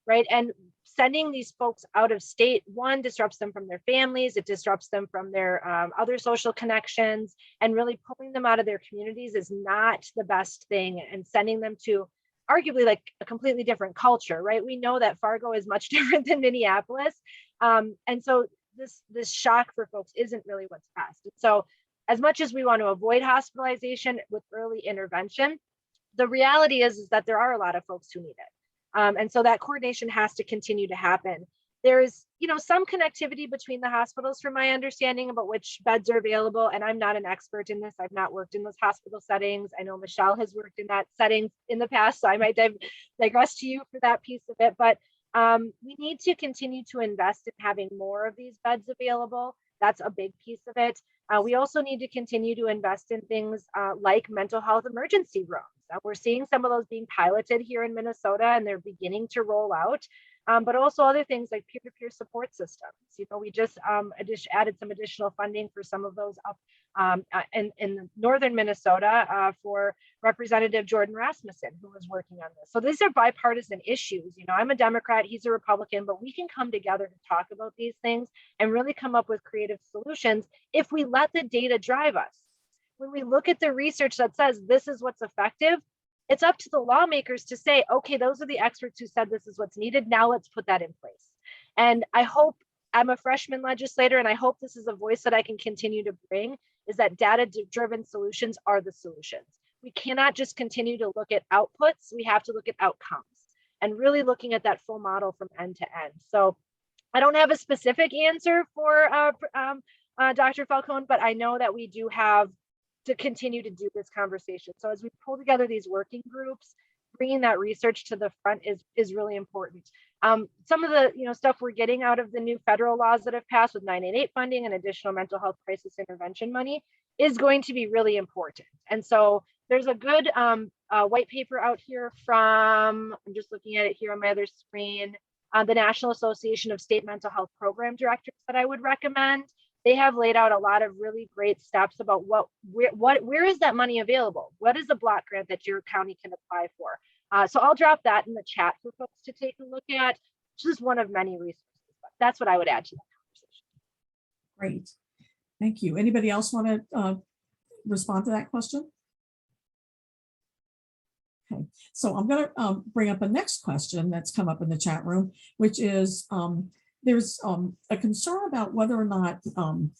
right? And sending these folks out of state, one, disrupts them from their families, it disrupts them from their other social connections, and really pulling them out of their communities is not the best thing, and sending them to arguably like a completely different culture, right? We know that Fargo is much different than Minneapolis. And so this shock for folks isn't really what's best. And so as much as we want to avoid hospitalization with early intervention, the reality is that there are a lot of folks who need it. And so that coordination has to continue to happen. There's, you know, some connectivity between the hospitals from my understanding about which beds are available. And I'm not an expert in this. I've not worked in those hospital settings. I know Michelle has worked in that setting in the past, so I might digress to you for that piece of it. But we need to continue to invest in having more of these beds available. That's a big piece of it. We also need to continue to invest in things like mental health emergency rooms. We're seeing some of those being piloted here in Minnesota, and they're beginning to roll out. But also other things like peer-to-peer support systems. You know, we just added some additional funding for some of those up in northern Minnesota for Representative Jordan Rasmussen, who was working on this. So these are bipartisan issues. You know, I'm a Democrat, he's a Republican, but we can come together to talk about these things and really come up with creative solutions if we let the data drive us. When we look at the research that says this is what's effective, it's up to the lawmakers to say, okay, those are the experts who said this is what's needed. Now let's put that in place. And I hope, I'm a freshman legislator, and I hope this is a voice that I can continue to bring, is that data-driven solutions are the solutions. We cannot just continue to look at outputs. We have to look at outcomes and really looking at that full model from end to end. So I don't have a specific answer for Dr. Falcone, but I know that we do have to continue to do this conversation. So as we pull together these working groups, bringing that research to the front is really important. Some of the stuff we're getting out of the new federal laws that have passed with 988 funding and additional mental health crisis intervention money is going to be really important. And so there's a good white paper out here from, I'm just looking at it here on my other screen, the National Association of State Mental Health Program Directors that I would recommend. They have laid out a lot of really great steps about where is that money available? What is the block grant that your county can apply for? So I'll drop that in the chat for folks to take a look at. It's just one of many resources, but that's what I would add to that conversation. Great, thank you. Anybody else want to respond to that question? Okay, so I'm going to bring up a next question that's come up in the chat room, which is, there's a concern about whether or not the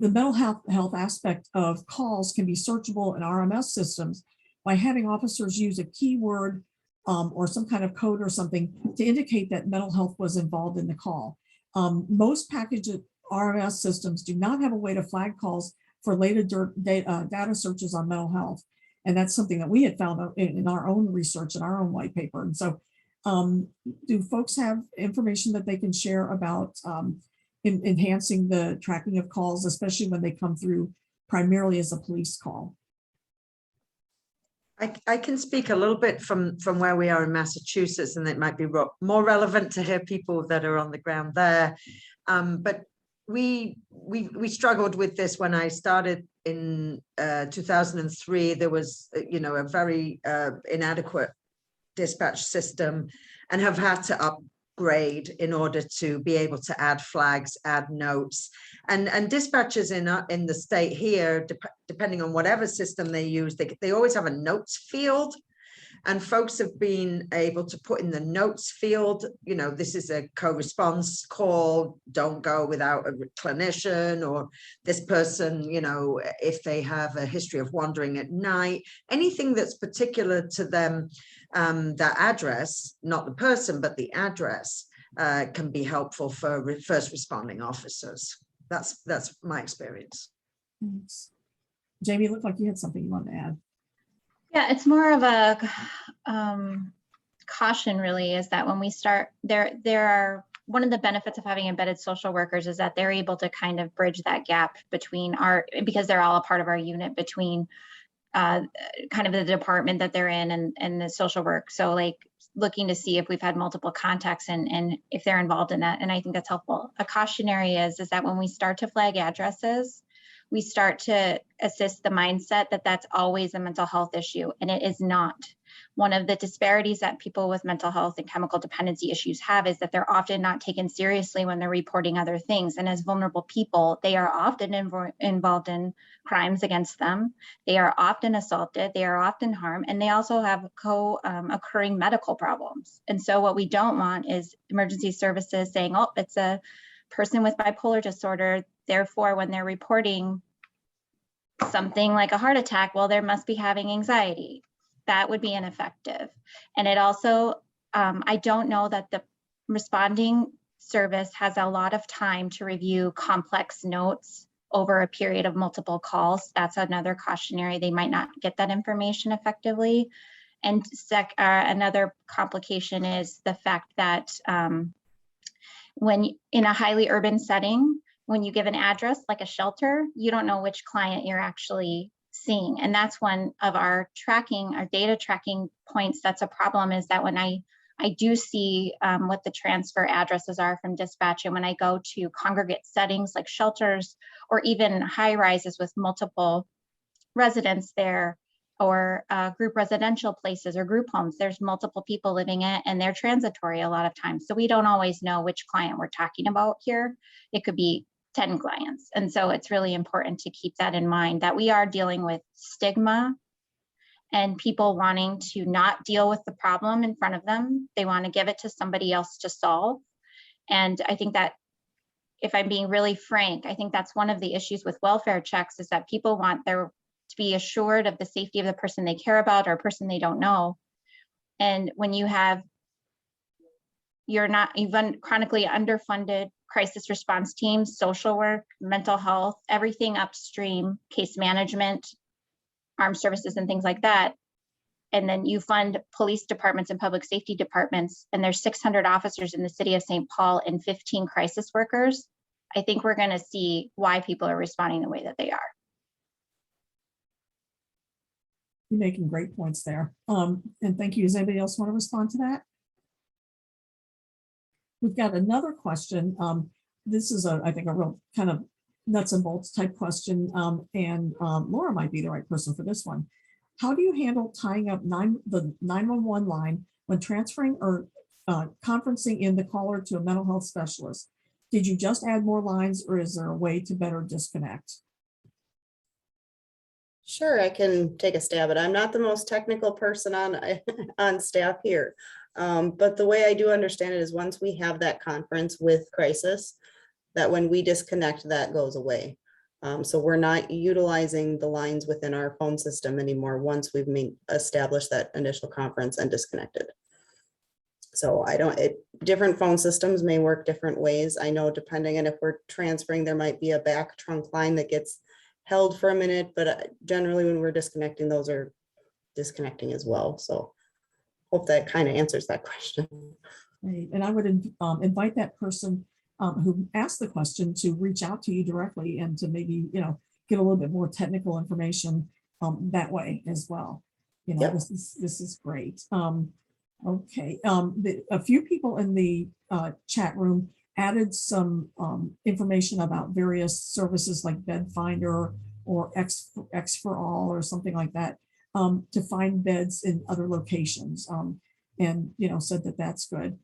mental health aspect of calls can be searchable in RMS systems by having officers use a keyword or some kind of code or something to indicate that mental health was involved in the call. Most packaged RMS systems do not have a way to flag calls for later data searches on mental health. And that's something that we had found in our own research and our own white paper. And so do folks have information that they can share about enhancing the tracking of calls, especially when they come through primarily as a police call? I can speak a little bit from where we are in Massachusetts, and it might be more relevant to hear people that are on the ground there. But we struggled with this when I started in 2003. There was, a very inadequate dispatch system, and have had to upgrade in order to be able to add flags, add notes, and dispatchers in the state here, depending on whatever system they use, they always have a notes field, and folks have been able to put in the notes field, this is a co-response call, don't go without a clinician, or this person, if they have a history of wandering at night, anything that's particular to them that address, not the person, but the address can be helpful for first responding officers. That's my experience. Thanks. Jamie, it looked like you had something you wanted to add. Yeah, it's more of a caution really, is that when we start, there are, one of the benefits of having embedded social workers is that they're able to kind of bridge that gap between because they're all a part of our unit, between kind of the department that they're in and the social work. So like looking to see if we've had multiple contacts and if they're involved in that. And I think that's helpful. A cautionary is that when we start to flag addresses, we start to assist the mindset that that's always a mental health issue, and it is not. One of the disparities that people with mental health and chemical dependency issues have is that they're often not taken seriously when they're reporting other things. And as vulnerable people, they are often involved in crimes against them. They are often assaulted, they are often harmed, and they also have occurring medical problems. And so what we don't want is emergency services saying, oh, it's a person with bipolar disorder, therefore when they're reporting something like a heart attack, well, they must be having anxiety. That would be ineffective. And it also, I don't know that the responding service has a lot of time to review complex notes over a period of multiple calls. That's another cautionary. They might not get that information effectively. And another complication is the fact that when in a highly urban setting, when you give an address like a shelter, you don't know which client you're actually seeing. And that's one of our data tracking points that's a problem, is that when I do see what the transfer addresses are from dispatch, and when I go to congregate settings like shelters or even high rises with multiple residents there, or group residential places or group homes, there's multiple people living in it and they're transitory a lot of times. So we don't always know which client we're talking about here. It could be 10 clients. And so it's really important to keep that in mind, that we are dealing with stigma and people wanting to not deal with the problem in front of them. They want to give it to somebody else to solve. And I think that, if I'm being really frank, I think that's one of the issues with welfare checks, is that people want to be assured of the safety of the person they care about or a person they don't know. And when you've chronically underfunded crisis response teams, social work, mental health, everything upstream, case management, armed services and things like that. And then you fund police departments and public safety departments, and there's 600 officers in the city of St. Paul and 15 crisis workers. I think we're going to see why people are responding the way that they are. You're making great points there. And thank you. Does anybody else want to respond to that? We've got another question. This is I think a real kind of nuts and bolts type question. And Laura might be the right person for this one. How do you handle tying up the 911 line when transferring or conferencing in the caller to a mental health specialist? Did you just add more lines, or is there a way to better disconnect? Sure, I can take a stab at it. I'm not the most technical person on staff here. But the way I do understand it is, once we have that conference with crisis, that when we disconnect, that goes away. So we're not utilizing the lines within our phone system anymore once we've established that initial conference and disconnected. So different phone systems may work different ways. I know depending on if we're transferring, there might be a back trunk line that gets held for a minute, but generally when we're disconnecting, those are disconnecting as well. So hope that kind of answers that question. Right. And I would invite that person who asked the question to reach out to you directly and to maybe, get a little bit more technical information that way as well. Yep. This is great. Okay. A few people in the chat room added some information about various services like Bed Finder or X for All or something like that to find beds in other locations, and said that that's good.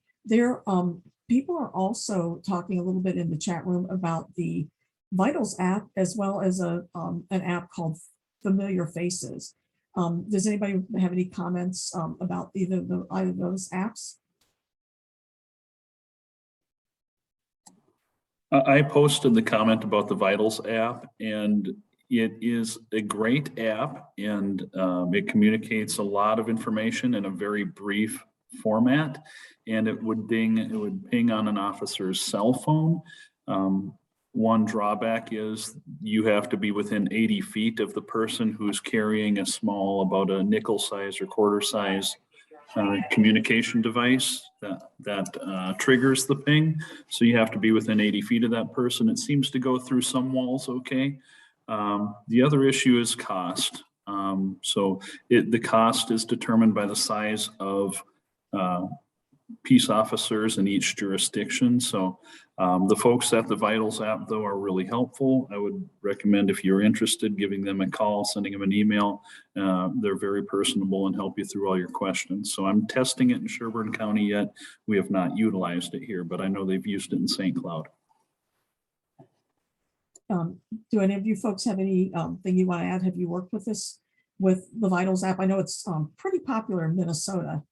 People are also talking a little bit in the chat room about the Vitals app, as well as an app called Familiar Faces. Does anybody have any comments about either of those apps? I posted the comment about the Vitals app, and It is a great app, and it communicates a lot of information in a very brief format, and it would ping on an officer's cell phone. One drawback is you have to be within 80 feet of the person who's carrying a small, about a nickel size or quarter size communication device that triggers the ping. So you have to be within 80 feet of that person. It seems to go through some walls okay. The other issue is cost. The cost is determined by the size of peace officers in each jurisdiction. So the folks at the Vitals app, though, are really helpful. I would recommend, if you're interested, giving them a call, sending them an email. They're very personable and help you through all your questions. So I'm testing it in Sherburne County yet. We have not utilized it here, but I know they've used it in St. Cloud. Do any of you folks have any thing you want to add? Have you worked with this, with the Vitals app? I know it's pretty popular in Minnesota.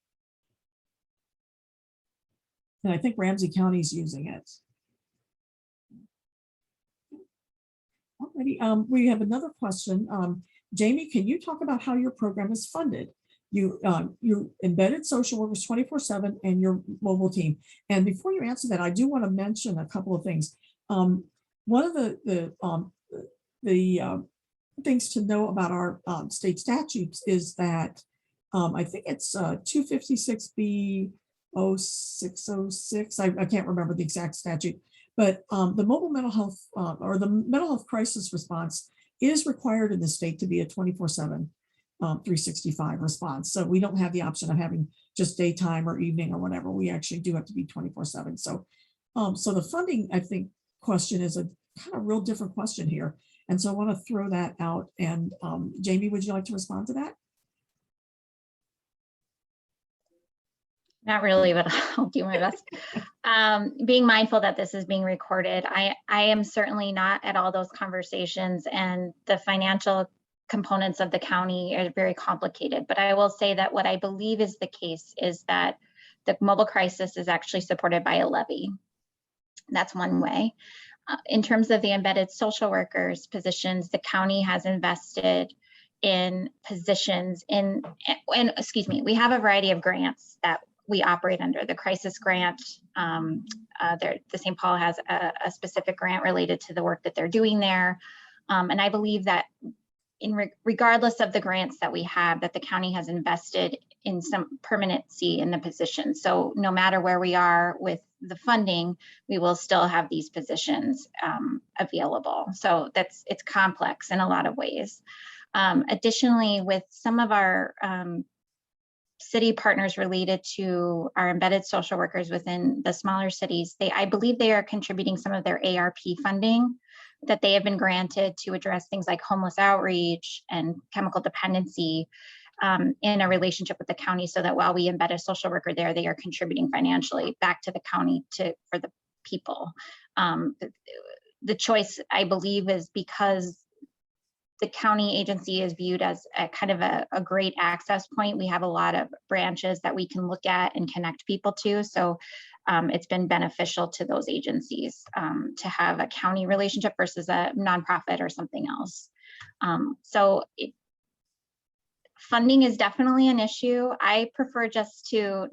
And I think Ramsey County is using it. Alrighty, we have another question. Jamie, can you talk about how your program is funded? You embedded social workers 24/7 and your mobile team. And before you answer that, I do want to mention a couple of things. One of the things to know about our state statutes is that I think it's 256B 0606. I can't remember the exact statute, but the mobile mental health or the mental health crisis response is required in the state to be a 24/7, 365 response. So we don't have the option of having just daytime or evening or whatever. We actually do have to be 24/7. So, so the funding, I think, question is a kind of real different question here. And so I want to throw that out. And Jamie, would you like to respond to that? Not really, but I'll do my best. Being mindful that this is being recorded, I am certainly not at all those conversations, and the financial components of the county are very complicated. But I will say that what I believe is the case is that the mobile crisis is actually supported by a levy. That's one way. In terms of the embedded social workers positions, the county has invested in positions and excuse me, we have a variety of grants that we operate under. The crisis grant, the St. Paul has a specific grant related to the work that they're doing there. And I believe that regardless of the grants that we have, that the county has invested in some permanency in the position. So no matter where we are with the funding, we will still have these positions available. So it's complex in a lot of ways. Additionally, with some of our city partners related to our embedded social workers within the smaller cities, I believe they are contributing some of their ARP funding that they have been granted to address things like homeless outreach and chemical dependency in a relationship with the county, so that while we embed a social worker there, they are contributing financially back to the county for the people. The choice, I believe, is because the county agency is viewed as a kind of a great access point. We have a lot of branches that we can look at and connect people to. So it's been beneficial to those agencies to have a county relationship versus a nonprofit or something else. Funding is definitely an issue. I prefer just to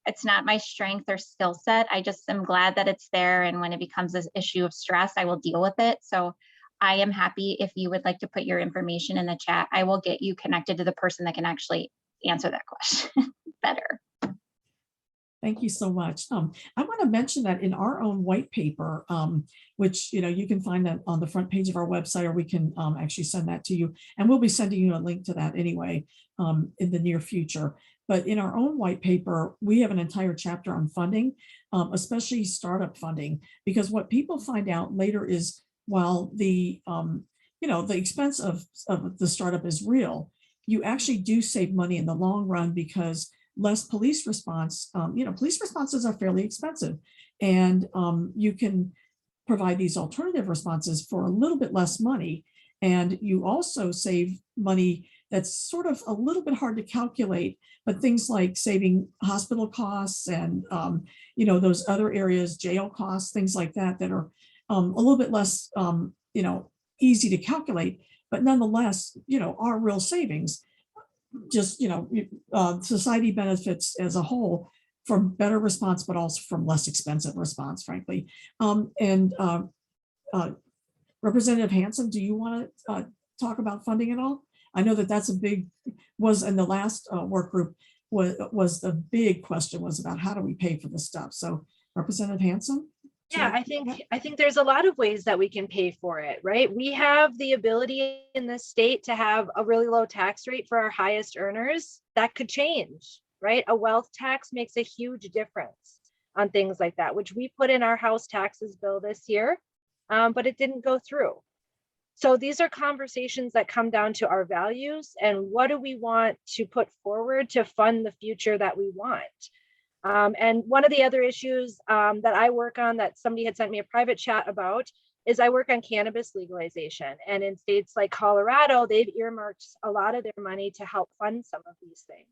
it's not my strength or skill set. I just am glad that it's there. And when it becomes an issue of stress, I will deal with it. So I am happy if you would like to put your information in the chat. I will get you connected to the person that can actually answer that question better. Thank you so much. I want to mention that in our own white paper, which you can find that on the front page of our website, or we can actually send that to you. And we'll be sending you a link to that anyway in the near future. But in our own white paper, we have an entire chapter on funding, especially startup funding, because what people find out later is while the the expense of the startup is real, you actually do save money in the long run because less police response. Police responses are fairly expensive, and you can provide these alternative responses for a little bit less money. And you also save money that's sort of a little bit hard to calculate, but things like saving hospital costs and those other areas, jail costs, things like that, that are a little bit less easy to calculate, but nonetheless, are real savings. Just, society benefits as a whole from better response, but also from less expensive response, frankly. Representative Hanson, do you want to talk about funding at all? I know that that's was in the last work group, was the big question was about how do we pay for this stuff? So Representative Hanson? Yeah, I think there's a lot of ways that we can pay for it, right? We have the ability in this state to have a really low tax rate for our highest earners. That could change, right? A wealth tax makes a huge difference on things like that, which we put in our house taxes bill this year, but it didn't go through. So these are conversations that come down to our values and what do we want to put forward to fund the future that we want. And one of the other issues that I work on that somebody had sent me a private chat about is I work on cannabis legalization. And in states like Colorado, they've earmarked a lot of their money to help fund some of these things.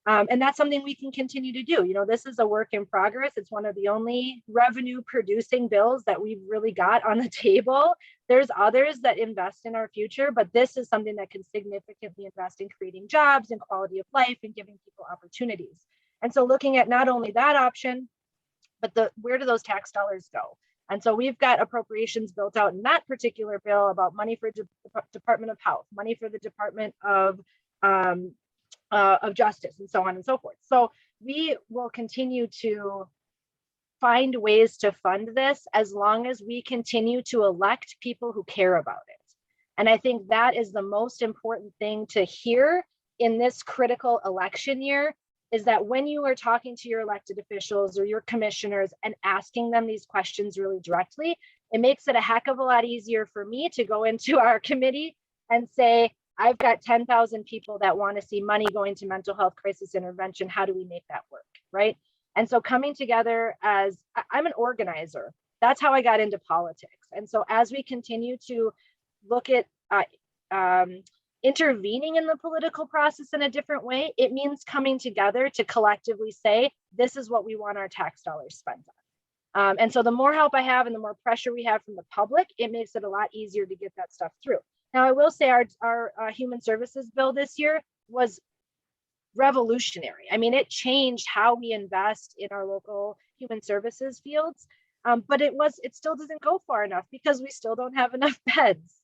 And that's something we can continue to do. This is a work in progress. It's one of the only revenue producing bills that we've really got on the table. There's others that invest in our future, but this is something that can significantly invest in creating jobs and quality of life and giving people opportunities. And so looking at not only that option, but where do those tax dollars go? And so we've got appropriations built out in that particular bill about money for Department of Health, money for the Department of Justice, and so on and so forth. So we will continue to find ways to fund this as long as we continue to elect people who care about it. And I think that is the most important thing to hear in this critical election year, is that when you are talking to your elected officials or your commissioners and asking them these questions really directly, it makes it a heck of a lot easier for me to go into our committee and say, I've got 10,000 people that want to see money going to mental health crisis intervention. How do we make that work, right? And so coming together I'm an organizer. That's how I got into politics. And so as we continue to look at intervening in the political process in a different way, it means coming together to collectively say, this is what we want our tax dollars spent on. And so the more help I have and the more pressure we have from the public, it makes it a lot easier to get that stuff through. Now, I will say our human services bill this year was revolutionary. I mean, it changed how we invest in our local human services fields, but it still doesn't go far enough because we still don't have enough beds.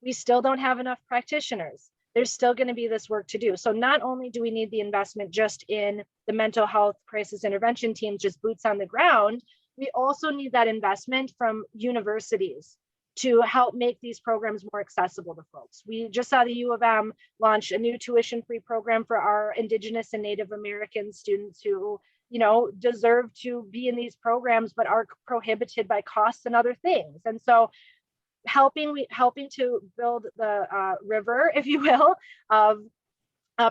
We still don't have enough practitioners. There's still going to be this work to do. So not only do we need the investment just in the mental health crisis intervention teams, just boots on the ground, we also need that investment from universities to help make these programs more accessible to folks. We just saw the U of M launch a new tuition-free program for our Indigenous and Native American students who, deserve to be in these programs, but are prohibited by costs and other things. And so helping to build the river, if you will, of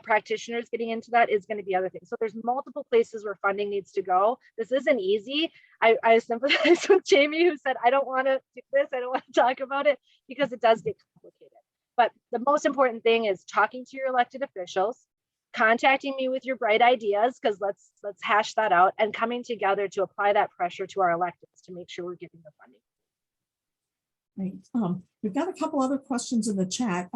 practitioners getting into that is going to be other things. So there's multiple places where funding needs to go. This isn't easy. I sympathize with Jamie, who said, I don't want to do this. I don't want to talk about it, because it does get complicated. But the most important thing is talking to your elected officials, contacting me with your bright ideas, because let's hash that out, and coming together to apply that pressure to our electeds to make sure we're getting the funding. Right. We've got a couple other questions in the chat.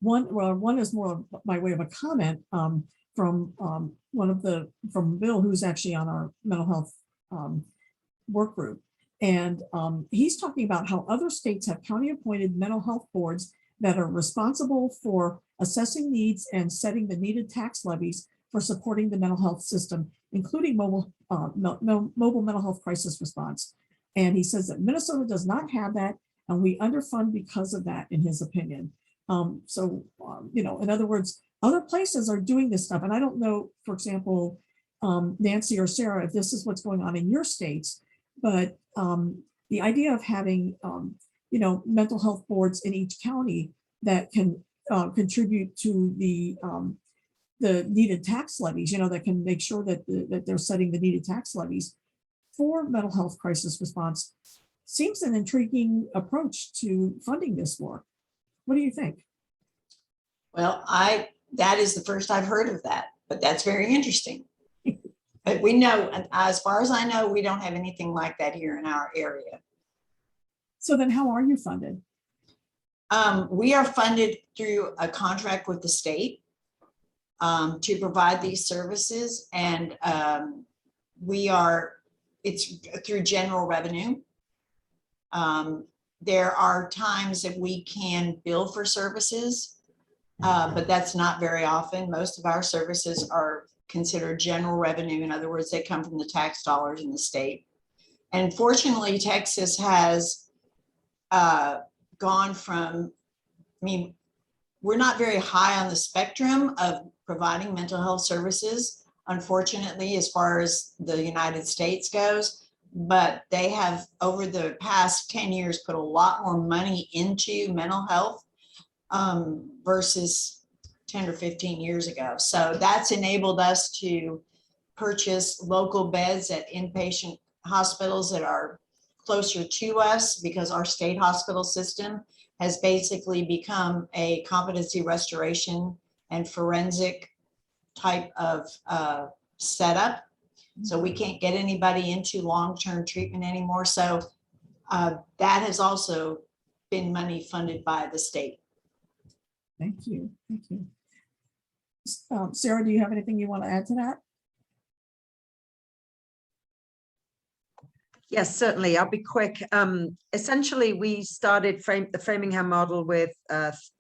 One is more by way of a comment from Bill, who's actually on our mental health work group. And he's talking about how other states have county appointed mental health boards that are responsible for assessing needs and setting the needed tax levies for supporting the mental health system, including mobile mental health crisis response. And he says that Minnesota does not have that, and we underfund because of that, in his opinion. In other words, other places are doing this stuff. And I don't know, for example, Nancy or Sarah, if this is what's going on in your states, but the idea of having, mental health boards in each county that can contribute to the needed tax levies, that can make sure that they're setting the needed tax levies for mental health crisis response seems an intriguing approach to funding this work. What do you think? Well, that is the first I've heard of that, but that's very interesting. But we know, as far as I know, we don't have anything like that here in our area. So then how are you funded? We are funded through a contract with the state to provide these services, and it's through general revenue. There are times that we can bill for services, but that's not very often. Most of our services are considered general revenue. In other words, they come from the tax dollars in the state. And fortunately, Texas has gone from, I mean, we're not very high on the spectrum of providing mental health services, unfortunately, as far as the United States goes. But they have, over the past 10 years, put a lot more money into mental health versus 10 or 15 years ago. So that's enabled us to purchase local beds at inpatient hospitals that are closer to us, because our state hospital system has basically become a competency restoration and forensic type of setup. So we can't get anybody into long-term treatment anymore. So that has also been money funded by the state. Thank you. Thank you. Sarah, do you have anything you want to add to that? Yes, certainly. I'll be quick. Essentially, we started the Framingham model with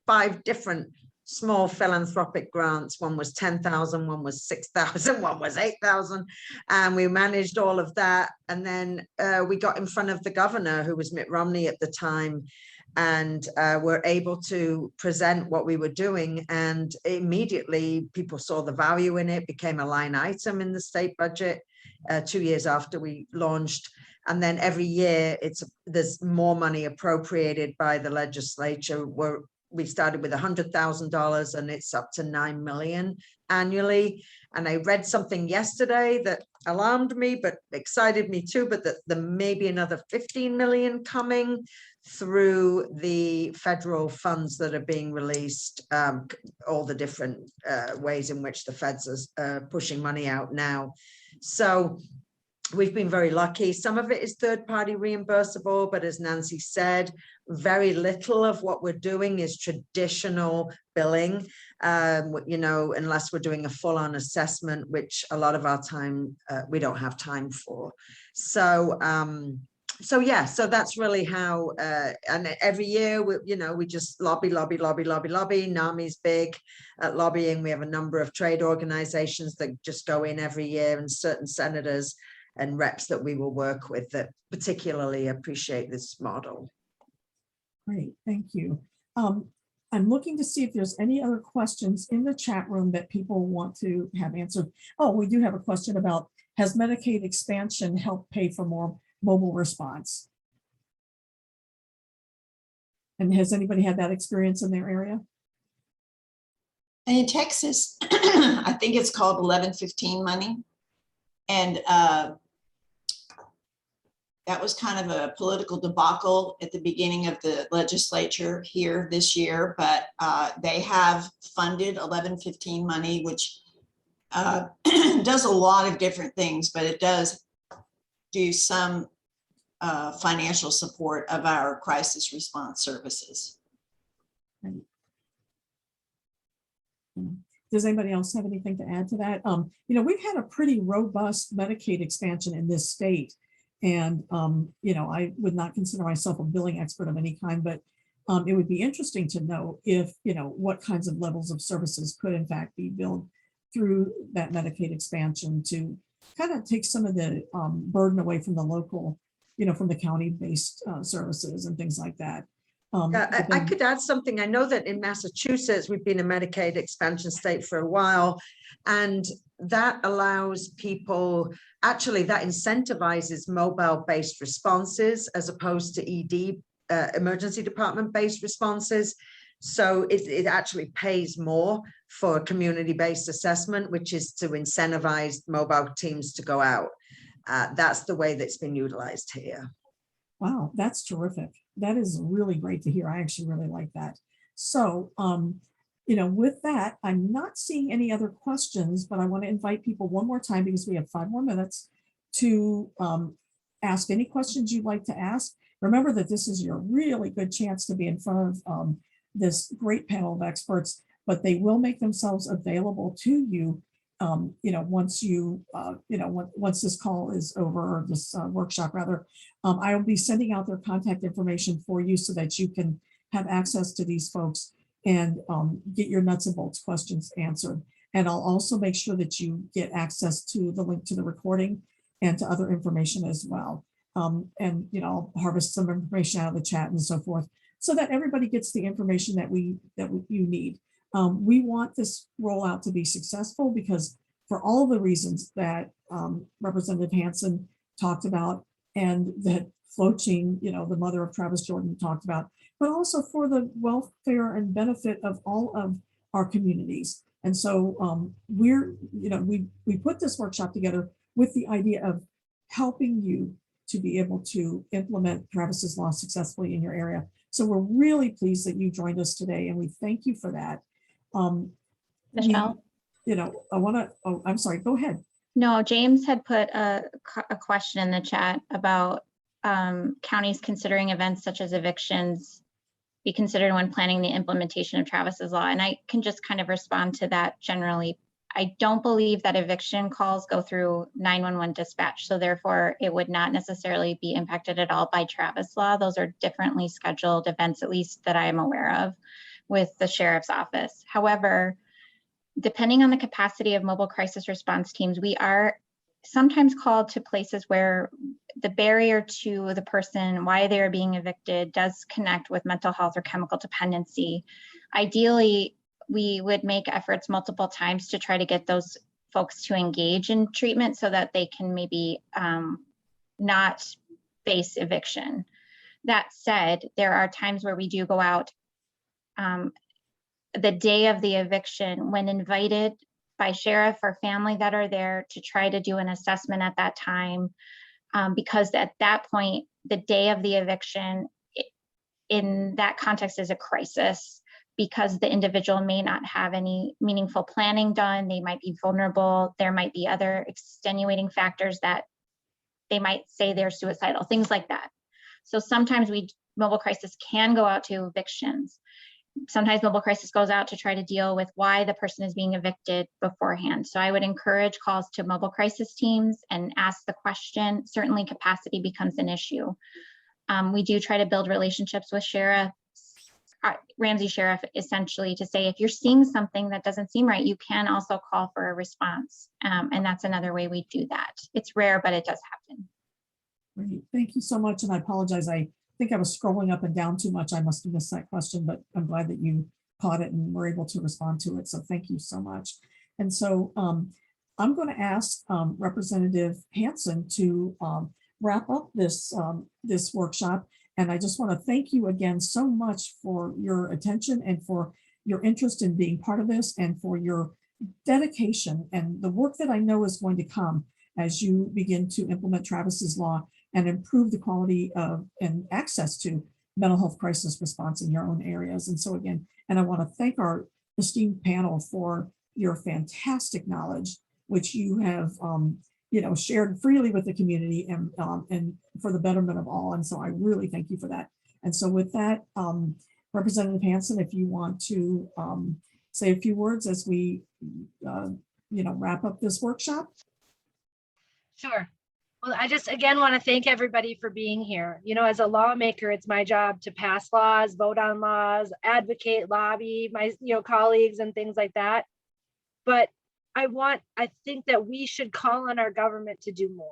5 different small philanthropic grants. One was 10,000, one was 6,000, one was 8,000, and we managed all of that. And then we got in front of the governor, who was Mitt Romney at the time, and were able to present what we were doing. And immediately people saw the value in it, became a line item in the state budget 2 years after we launched. And then every year there's more money appropriated by the legislature. We started with $100,000 and it's up to $9 million annually. And I read something yesterday that alarmed me, but excited me too, but that there may be another 15 million coming through the federal funds that are being released, all the different ways in which the feds are pushing money out now. So we've been very lucky. Some of it is third-party reimbursable, but as Nancy said, very little of what we're doing is traditional billing, you know, unless we're doing a full-on assessment, which a lot of our time, we don't have time for. So, yeah, so that's really how, and every year, we just lobby. NAMI's big at lobbying. We have a number of trade organizations that just go in every year, and certain senators and reps that we will work with that particularly appreciate this model. Great, thank you. I'm looking to see if there's any other questions in the chat room that people want to have answered. Oh, we do have a question about, has Medicaid expansion helped pay for more mobile response? And has anybody had that experience in their area? In Texas, I think it's called 1115 money. And that was kind of a political debacle at the beginning of the legislature here this year, but they have funded 1115 money, which does a lot of different things, but it does do some financial support of our crisis response services. Right. Does anybody else have anything to add to that? We've had a pretty robust Medicaid expansion in this state. And, I would not consider myself a billing expert of any kind, but it would be interesting to know if, what kinds of levels of services could in fact be billed through that Medicaid expansion to kind of take some of the burden away from the local, from the county-based services and things like that. I could add something. I know that in Massachusetts, we've been a Medicaid expansion state for a while, and that allows people, actually that incentivizes mobile-based responses as opposed to ED, emergency department-based responses. So it actually pays more for community-based assessment, which is to incentivize mobile teams to go out. That's the way that's been utilized here. Wow, that's terrific. That is really great to hear. I actually really like that. So, with that, I'm not seeing any other questions, but I want to invite people one more time, because we have 5 more minutes, to ask any questions you'd like to ask. remember that this is your really good chance to be in front of this great panel of experts, but they will make themselves available to you, once once this call is over, or this workshop rather. I will be sending out their contact information for you so that you can have access to these folks and get your nuts and bolts questions answered. And I'll also make sure that you get access to the link to the recording and to other information as well. And I'll harvest some information out of the chat and so forth, so that everybody gets the information that you need. We want this rollout to be successful because for all the reasons that Representative Hansen talked about, and that Floaching, the mother of Travis Jordan, talked about, but also for the welfare and benefit of all of our communities. And so we put this workshop together with the idea of helping you to be able to implement Travis's Law successfully in your area. So we're really pleased that you joined us today, and we thank you for that. Michelle? I'm sorry, go ahead. No, James had put a question in the chat about counties considering events such as evictions be considered when planning the implementation of Travis's Law. And I can just kind of respond to that generally. I don't believe that eviction calls go through 911 dispatch, so therefore it would not necessarily be impacted at all by Travis Law. Those are differently scheduled events, at least that I am aware of, with the sheriff's office. However, depending on the capacity of mobile crisis response teams, we are sometimes called to places where the barrier to the person, why they're being evicted, does connect with mental health or chemical dependency. Ideally, we would make efforts multiple times to try to get those folks to engage in treatment so that they can maybe not face eviction. That said, there are times where we do go out the day of the eviction when invited by sheriff or family that are there to try to do an assessment at that time, because at that point, the day of the eviction in that context is a crisis, because the individual may not have any meaningful planning done. They might be vulnerable. There might be other extenuating factors that they might say they're suicidal, things like that. So sometimes mobile crisis can go out to evictions. Sometimes mobile crisis goes out to try to deal with why the person is being evicted beforehand. So I would encourage calls to mobile crisis teams and ask the question. Certainly capacity becomes an issue. We do try to build relationships with sheriffs, Ramsey Sheriff, essentially to say, if you're seeing something that doesn't seem right, you can also call for a response. And that's another way we do that. It's rare, but it does happen. Great. Thank you so much. And I apologize. I think I was scrolling up and down too much. I must have missed that question, but I'm glad that you caught it and were able to respond to it. So thank you so much. And so I'm going to ask Representative Hansen to wrap up this workshop. And I just want to thank you again so much for your attention and for your interest in being part of this, and for your dedication and the work that I know is going to come as you begin to implement Travis's Law and improve the quality of and access to mental health crisis response in your own areas. And so again, and I want to thank our esteemed panel for your fantastic knowledge, which you have shared freely with the community and for the betterment of all. And so I really thank you for that. And so with that, Representative Hansen, if you want to say a few words as we wrap up this workshop. Sure. Well, I just again want to thank everybody for being here. As a lawmaker, it's my job to pass laws, vote on laws, advocate, lobby my colleagues and things like that. But I think that we should call on our government to do more.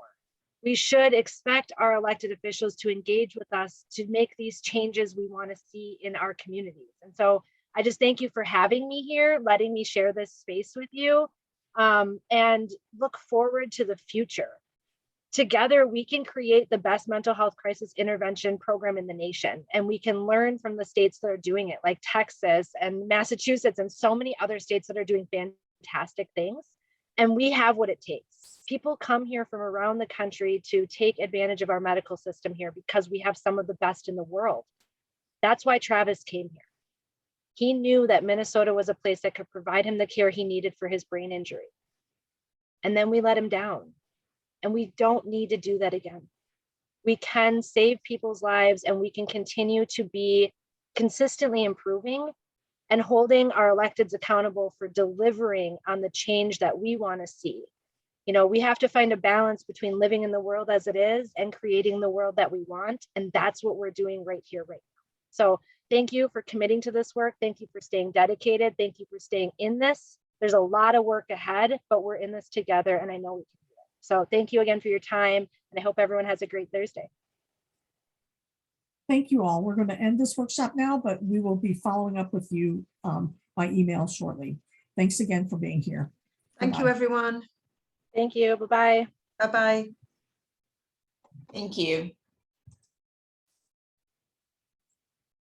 We should expect our elected officials to engage with us to make these changes we want to see in our communities. And so I just thank you for having me here, letting me share this space with you, and look forward to the future. Together, we can create the best mental health crisis intervention program in the nation, and we can learn from the states that are doing it, like Texas and Massachusetts and so many other states that are doing fantastic things. And we have what it takes. People come here from around the country to take advantage of our medical system here because we have some of the best in the world. That's why Travis came here. He knew that Minnesota was a place that could provide him the care he needed for his brain injury. And then we let him down. And we don't need to do that again. we can save people's lives and we can continue to be consistently improving and holding our electeds accountable for delivering on the change that we want to see. You know, we have to find a balance between living in the world as it is and creating the world that we want. And that's what we're doing right here, right now. So thank you for committing to this work. Thank you for staying dedicated. Thank you for staying in this. There's a lot of work ahead, but we're in this together and I know we can do it. So thank you again for your time. And I hope everyone has a great Thursday. Thank you all. We're going to end this workshop now, but we will be following up with you by email shortly. Thanks again for being here. Thank you, Bye-bye. everyone. Thank you. Bye-bye. Bye-bye. Thank you.